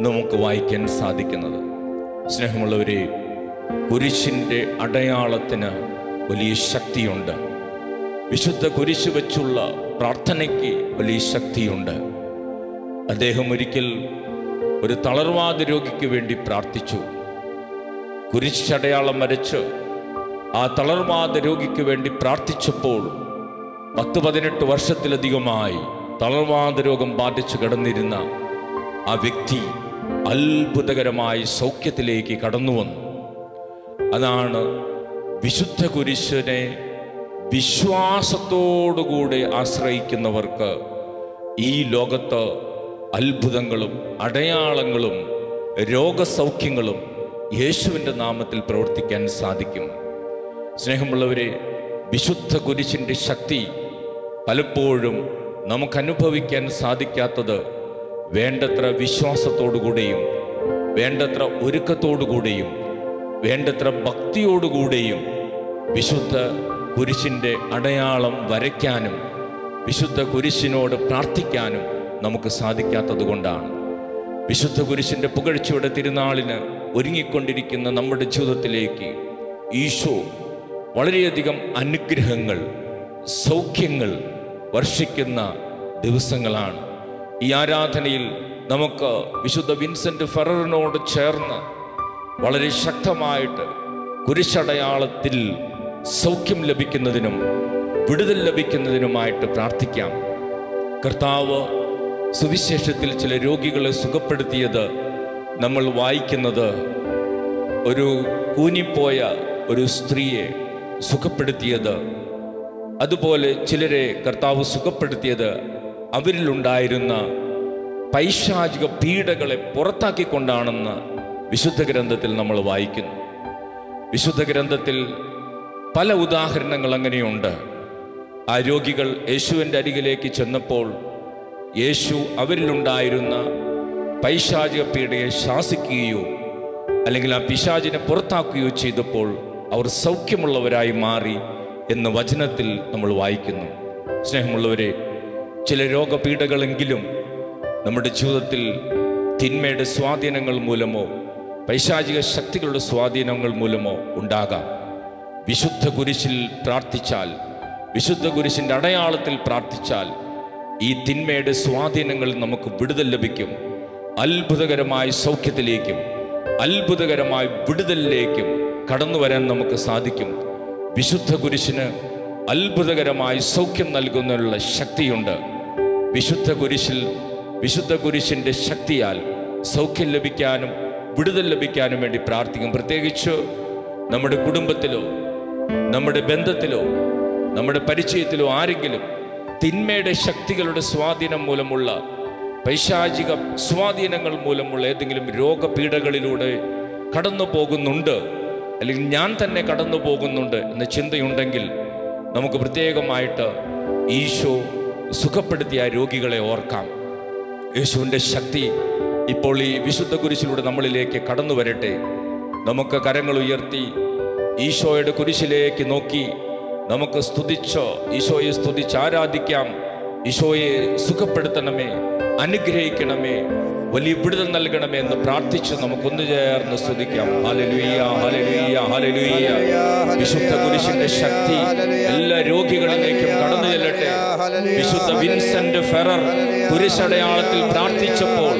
നമുക്ക് വായിക്കാൻ സാധിക്കുന്നത്. സ്നേഹമുള്ളവരെ, കുരിശിൻ്റെ അടയാളത്തിന് വലിയ ശക്തിയുണ്ട്. വിശുദ്ധ കുരിശ് വെച്ചുള്ള പ്രാർത്ഥനയ്ക്ക് വലിയ ശക്തിയുണ്ട്. അദ്ദേഹം ഒരിക്കൽ ഒരു തളർവാദ രോഗിക്ക് വേണ്ടി പ്രാർത്ഥിച്ചു. കുരിശടയാളം വരച്ച് ആ തളർവാദ രോഗിക്ക് വേണ്ടി പ്രാർത്ഥിച്ചപ്പോൾ 10-18 വർഷത്തിലധികമായി തളർവാദ രോഗം ബാധിച്ചു കിടന്നിരുന്ന ആ വ്യക്തി അത്ഭുതകരമായി സൗഖ്യത്തിലേക്ക് കടന്നു വന്നു. അതാണ് വിശുദ്ധ കുരിശിനെ വിശ്വാസത്തോടുകൂടെ ആശ്രയിക്കുന്നവർക്ക് ഈ ലോകത്ത് അത്ഭുതങ്ങളും അടയാളങ്ങളും രോഗസൗഖ്യങ്ങളും യേശുവിൻ്റെ നാമത്തിൽ പ്രവർത്തിക്കാൻ സാധിക്കും. സ്നേഹമുള്ളവരെ, വിശുദ്ധ കുരിശിൻ്റെ ശക്തി പലപ്പോഴും നമുക്കനുഭവിക്കാൻ സാധിക്കാത്തത് വേണ്ടത്ര വിശ്വാസത്തോടുകൂടിയും വേണ്ടത്ര ഒരുക്കത്തോടുകൂടിയും വേണ്ടത്ര ഭക്തിയോടുകൂടിയും വിശുദ്ധ കുരിശിൻ്റെ അടയാളം വരയ്ക്കാനും വിശുദ്ധ കുരിശിനോട് പ്രാർത്ഥിക്കാനും നമുക്ക് സാധിക്കാത്തത് കൊണ്ടാണ്. വിശുദ്ധ കുരിശിൻ്റെ പുകഴ്ചയുടെ തിരുനാളിന് ഒരുങ്ങിക്കൊണ്ടിരിക്കുന്ന നമ്മുടെ ജീവിതത്തിലേക്ക് ഈശോ വളരെയധികം അനുഗ്രഹങ്ങൾ, സൗഖ്യങ്ങൾ വർഷിക്കുന്ന ദിവസങ്ങളാണ്. ഈ ആരാധനയിൽ നമുക്ക് വിശുദ്ധ വിൻസെൻ്റ് ഫെററിനോട് ചേർന്ന് വളരെ ശക്തമായിട്ട് കുരിശടയാളത്തിൽ സൗഖ്യം ലഭിക്കുന്നതിനും വിടുതൽ ലഭിക്കുന്നതിനുമായിട്ട് പ്രാർത്ഥിക്കാം. കർത്താവ് സുവിശേഷത്തിൽ ചില രോഗികളെ സുഖപ്പെടുത്തിയത് നമ്മൾ വായിക്കുന്നത് ഒരു കൂനിപ്പോയ ഒരു സ്ത്രീയെ സുഖപ്പെടുത്തിയത്, അതുപോലെ ചിലരെ കർത്താവ് സുഖപ്പെടുത്തിയത് അവരിലുണ്ടായിരുന്ന പൈശാചിക പീഡകളെ പുറത്താക്കിക്കൊണ്ടാണെന്ന് വിശുദ്ധ ഗ്രന്ഥത്തിൽ നമ്മൾ വായിക്കുന്നു. വിശുദ്ധ ഗ്രന്ഥത്തിൽ പല ഉദാഹരണങ്ങൾ അങ്ങനെയുണ്ട്. ആ രോഗികൾ യേശുവിൻ്റെ അരികിലേക്ക് ചെന്നപ്പോൾ യേശു അവരിലുണ്ടായിരുന്ന പൈശാചിക പീഡയെ ശാസിക്കുകയോ അല്ലെങ്കിൽ ആ പിശാചിനെ പുറത്താക്കുകയോ ചെയ്തപ്പോൾ അവർ സൗഖ്യമുള്ളവരായി മാറി എന്ന് വചനത്തിൽ നമ്മൾ വായിക്കുന്നു. സ്നേഹമുള്ളവരെ, ചില രോഗപീഠകളെങ്കിലും നമ്മുടെ ജീവിതത്തിൽ തിന്മയുടെ സ്വാധീനങ്ങൾ മൂലമോ പൈശാചിക ശക്തികളുടെ സ്വാധീനങ്ങൾ മൂലമോ ഉണ്ടാകാം. വിശുദ്ധ കുരിശിൽ പ്രാർത്ഥിച്ചാൽ, വിശുദ്ധ കുരിശിൻ്റെ അടയാളത്തിൽ പ്രാർത്ഥിച്ചാൽ ഈ തിന്മയുടെ സ്വാധീനങ്ങൾ നമുക്ക് വിടുതൽ ലഭിക്കും. അത്ഭുതകരമായ സൗഖ്യത്തിലേക്കും അത്ഭുതകരമായ വിടുതലിലേക്കും കടന്നു വരാൻ നമുക്ക് സാധിക്കും. വിശുദ്ധ കുരിശിന് അത്ഭുതകരമായ സൗഖ്യം നൽകുന്നതിനുള്ള ശക്തിയുണ്ട്. വിശുദ്ധ കുരിശിൻ്റെ ശക്തിയാൽ സൗഖ്യം ലഭിക്കാനും വിടുതൽ ലഭിക്കാനും വേണ്ടി പ്രാർത്ഥിക്കും. പ്രത്യേകിച്ച് നമ്മുടെ കുടുംബത്തിലോ നമ്മുടെ ബന്ധത്തിലോ നമ്മുടെ പരിചയത്തിലോ ആരെങ്കിലും തിന്മയുടെ ശക്തികളുടെ സ്വാധീനം മൂലമുള്ള പൈശാചിക സ്വാധീനങ്ങൾ മൂലമുള്ള ഏതെങ്കിലും രോഗപീഠകളിലൂടെ കടന്നു പോകുന്നുണ്ട്, അല്ലെങ്കിൽ ഞാൻ തന്നെ കടന്നു പോകുന്നുണ്ട് എന്ന ചിന്തയുണ്ടെങ്കിൽ നമുക്ക് പ്രത്യേകമായിട്ട് ഈശോ സുഖപ്പെടുത്തിയ രോഗികളെ ഓർക്കാം. യേശുവിൻ്റെ ശക്തി ഇപ്പോൾ ഈ വിശുദ്ധ കുരിശിലൂടെ നമ്മളിലേക്ക് കടന്നു വരട്ടെ. നമുക്ക് കരങ്ങൾ ഉയർത്തി ഈശോയുടെ കുരിശിലേക്ക് നോക്കി നമുക്ക് ഈശോയെ സ്തുതിച്ച് ആരാധിക്കാം. ഈശോയെ സുഖപ്പെടുത്തണമേ, അനുഗ്രഹിക്കണമേ, വലിയ വിടുതൽ നൽകണമേ എന്ന് പ്രാർത്ഥിച്ച് നമുക്കൊന്നു ചേർന്ന് സ്തുതിക്കാം. Hallelujah, hallelujah, hallelujah. വിശുദ്ധ കുരിശിന്റെ ശക്തി എല്ലാ രോഗികളിലേക്കും കടന്നു ചെല്ലട്ടെ. വിശുദ്ധ വിൻസെന്റ് ഫെറർ കുരിശടയാളത്തിൽ പ്രാർത്ഥിച്ചപ്പോൾ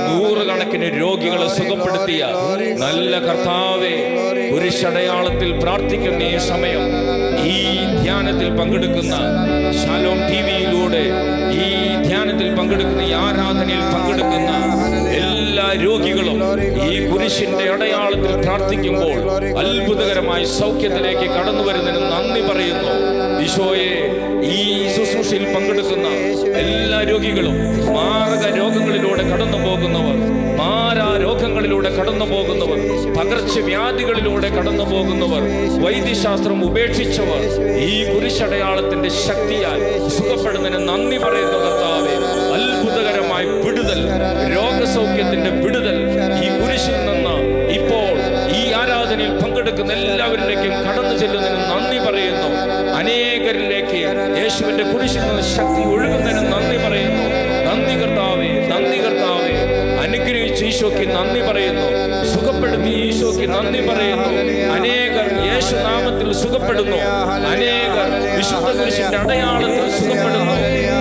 നൂറുകണക്കിന് രോഗികളെ സുഖപ്പെടുത്തിയ നല്ല കർത്താവേ, കുരിശടയാളത്തിൽ പ്രാർത്ഥിക്കുന്ന ഈ സമയം ഈ ധ്യാനത്തിൽ പങ്കെടുക്കുന്ന ശാലോം ടിവിയിലൂടെ ഈ ധ്യാനത്തിൽ പങ്കെടുക്കുന്ന ഈ ആരാധനയിൽ പങ്കെടുക്കുന്ന എല്ലാ രോഗികളും ഈ കുരിശിന്റെ അടയാളത്തിൽ പ്രാർത്ഥിക്കുമ്പോൾ അത്ഭുതകരമായ സൗഖ്യത്തിലേക്ക് കടന്നു വരുന്നതിന് നന്ദി പറയുന്നു. ഈശോയെ, ഈ ശുശ്രൂഷയിൽ പങ്കെടുക്കുന്ന എല്ലാ രോഗികളും മാരക രോഗങ്ങളിലൂടെ കടന്നു പോകുന്നവർ, മാരാരോഗങ്ങളിലൂടെ കടന്നു പോകുന്നവർ, പകർച്ചവ്യാധികളിലൂടെ കടന്നു പോകുന്നവർ, വൈദ്യശാസ്ത്രം ഉപേക്ഷിച്ചവർ ഈ കുരിശടയാളത്തിന്റെ ശക്തിയാൽ സുഖപ്പെടുന്നതിന് നന്ദി പറയുന്നു കർത്താവേ. അത്ഭുതകരമായ വിടുതൽ, രോഗസൗഖ്യത്തിന്റെ വിടുതൽ ഈ കുരിശിൽ നിന്ന് ഇപ്പോൾ ഈ ആരാധനയിൽ പങ്കെടുക്കുന്ന എല്ലാവരിലേക്കും കടന്നു ചെല്ലുന്നതിന് നന്ദി പറയുന്നു. അനേകരിലേക്ക് യേശുവിന്റെ കുരിശിൽ നിന്ന് ശക്തി ഒഴുകുന്നതിന് നന്ദി പറയുന്നു. നന്ദി കർത്താവേ, നന്ദി കർത്താവേ. അനുഗ്രഹിച്ച ഈശോയ്ക്ക് നന്ദി പറയുന്നു. സുഖപ്പെടുത്തി ഈശോയ്ക്ക് നന്ദി പറയുന്നു. അനേകർ യേശുനാമത്തിൽ സുഖപ്പെടുന്നു. അനേകർ വിശുദ്ധ കുരിശിന്റെ അടയാളത്തിൽ സുഖപ്പെടുന്നു.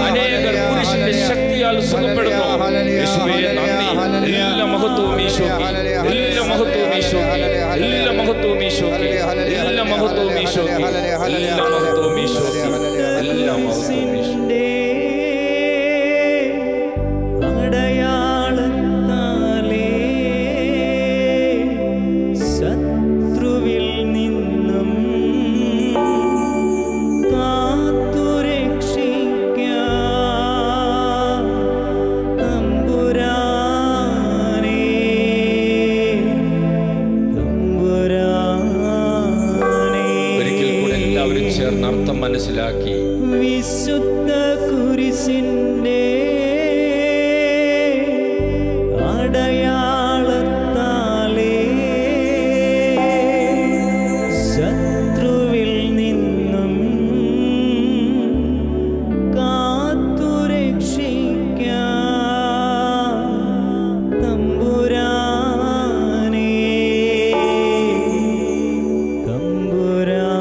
അനേകർ കുരിശിന്റെ ശക്തിയാൽ സുഖപ്പെടുന്നു. യേശുവേ നന്ദി. എല്ലാ മഹത്വവും ഈശോയ്ക്ക്, എല്ലാ മഹത്വവും ഈശോയ്ക്ക്, എല്ലാ മഹത്വവും ഈശോയ്ക്ക്, എല്ലാ മഹത്വവും ഈശോയ്ക്ക്, എല്ലാ മഹത്വവും ഈശോയ്ക്ക്, എല്ലാ മഹത്വവും ഈശോയ്ക്ക്. തമ്പുരാനേ മനസ്സിലാക്കി വിശുദ്ധ കുരിശിന്റെ അടയാളത്താലേ ശത്രുവിൽ നിന്നും കാത്തുരക്ഷിക്കാം തമ്പുരാനേ തമ്പുരാനേ.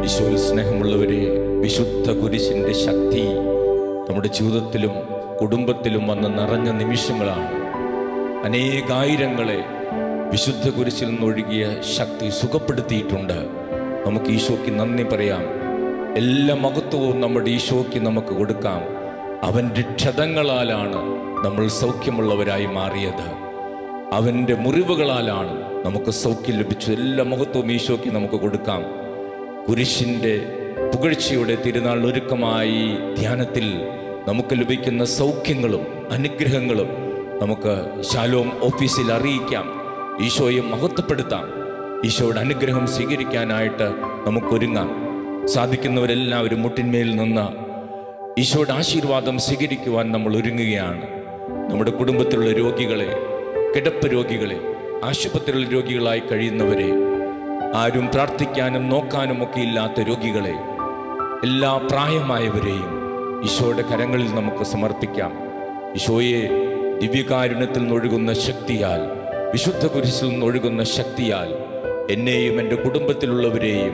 ഈശോയിൽ സ്നേഹമുള്ളവരെ, വിശുദ്ധ കുരിശിൻ്റെ ശക്തി നമ്മുടെ ജീവിതത്തിലും കുടുംബത്തിലും വന്ന് നിറഞ്ഞ നിമിഷങ്ങളാണ്. അനേകായിരങ്ങളെ വിശുദ്ധ കുരിശിൽ നിന്നൊഴുകിയ ശക്തി സുഖപ്പെടുത്തിയിട്ടുണ്ട്. നമുക്ക് ഈശോയ്ക്ക് നന്ദി പറയാം. എല്ലാ മഹത്വവും നമ്മുടെ ഈശോയ്ക്ക് നമുക്ക് കൊടുക്കാം. അവൻ്റെ ക്ഷതങ്ങളാലാണ് നമ്മൾ സൗഖ്യമുള്ളവരായി മാറിയത്. അവൻ്റെ മുറിവുകളാലാണ് നമുക്ക് സൗഖ്യം ലഭിച്ചത്. എല്ലാ മഹത്വവും ഈശോയ്ക്ക് നമുക്ക് കൊടുക്കാം. കുരിശിൻ്റെ പുകഴ്ചയുടെ തിരുനാൾ ഒരുക്കമായി ധ്യാനത്തിൽ നമുക്ക് ലഭിക്കുന്ന സൗഖ്യങ്ങളും അനുഗ്രഹങ്ങളും നമുക്ക് ശാലോം ഓഫീസിൽ അറിയിക്കാം. ഈശോയെ മഹത്വപ്പെടുത്താം. ഈശോയുടെ അനുഗ്രഹം സ്വീകരിക്കാനായിട്ട് നമുക്കൊരുങ്ങാം. സാധിക്കുന്നവരെല്ലാവരും മുട്ടിന്മേൽ നിന്ന് ഈശോയുടെ ആശീർവാദം സ്വീകരിക്കുവാൻ നമ്മൾ ഒരുങ്ങുകയാണ്. നമ്മുടെ കുടുംബത്തിലുള്ള രോഗികളെ, കിടപ്പ് രോഗികളെ, ആശുപത്രിയിലുള്ള രോഗികളായി കഴിയുന്നവരെ, ആരും പ്രാർത്ഥിക്കാനും നോക്കാനും ഒക്കെ ഇല്ലാത്ത രോഗികളെ, എല്ലാ പ്രായമായവരെയും ഈശോയുടെ കരങ്ങളിൽ നമുക്ക് സമർപ്പിക്കാം. ഈശോയെ ദിവ്യകാരുണ്യത്തിൽ നിന്നൊഴുകുന്ന ശക്തിയാൽ, വിശുദ്ധ കുരിശിൽ നിന്നൊഴുകുന്ന ശക്തിയാൽ എന്നെയും എൻ്റെ കുടുംബത്തിലുള്ളവരെയും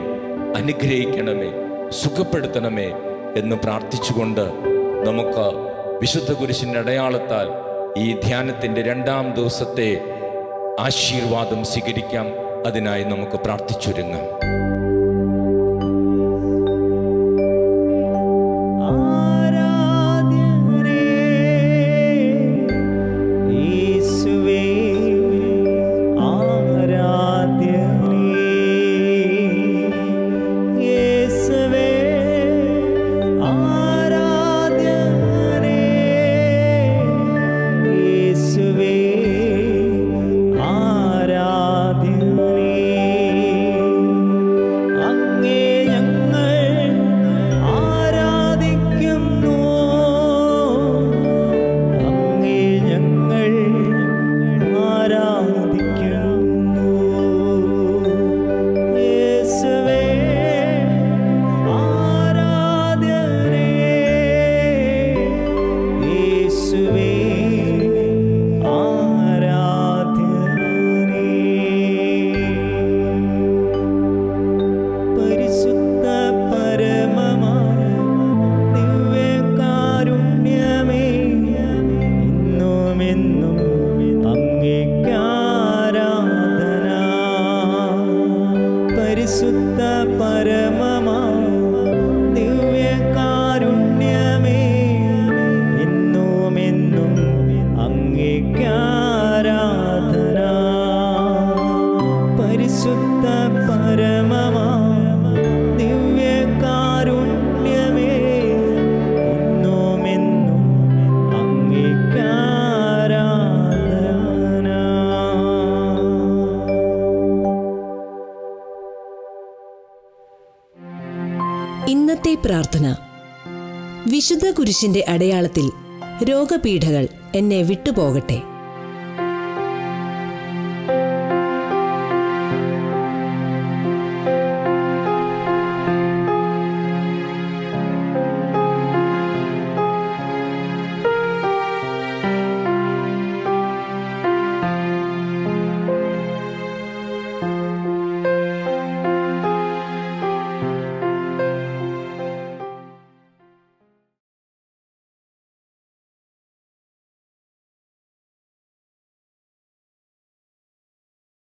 അനുഗ്രഹിക്കണമേ, സുഖപ്പെടുത്തണമേ എന്ന് പ്രാർത്ഥിച്ചുകൊണ്ട് നമുക്ക് വിശുദ്ധ കുരിശിൻ്റെ അടയാളത്താൽ ഈ ധ്യാനത്തിൻ്റെ 2-ാം ദിവസത്തെ ആശീർവാദം സ്വീകരിക്കാം. അതിനായി നമുക്ക് പ്രാർത്ഥിച്ചൊരുങ്ങാം. ഇന്നത്തെ പ്രാർത്ഥന. വിശുദ്ധ കുരിശിന്റെ അടയാളത്തിൽ രോഗപീഠകൾ എന്നെ വിട്ടുപോകട്ടെ.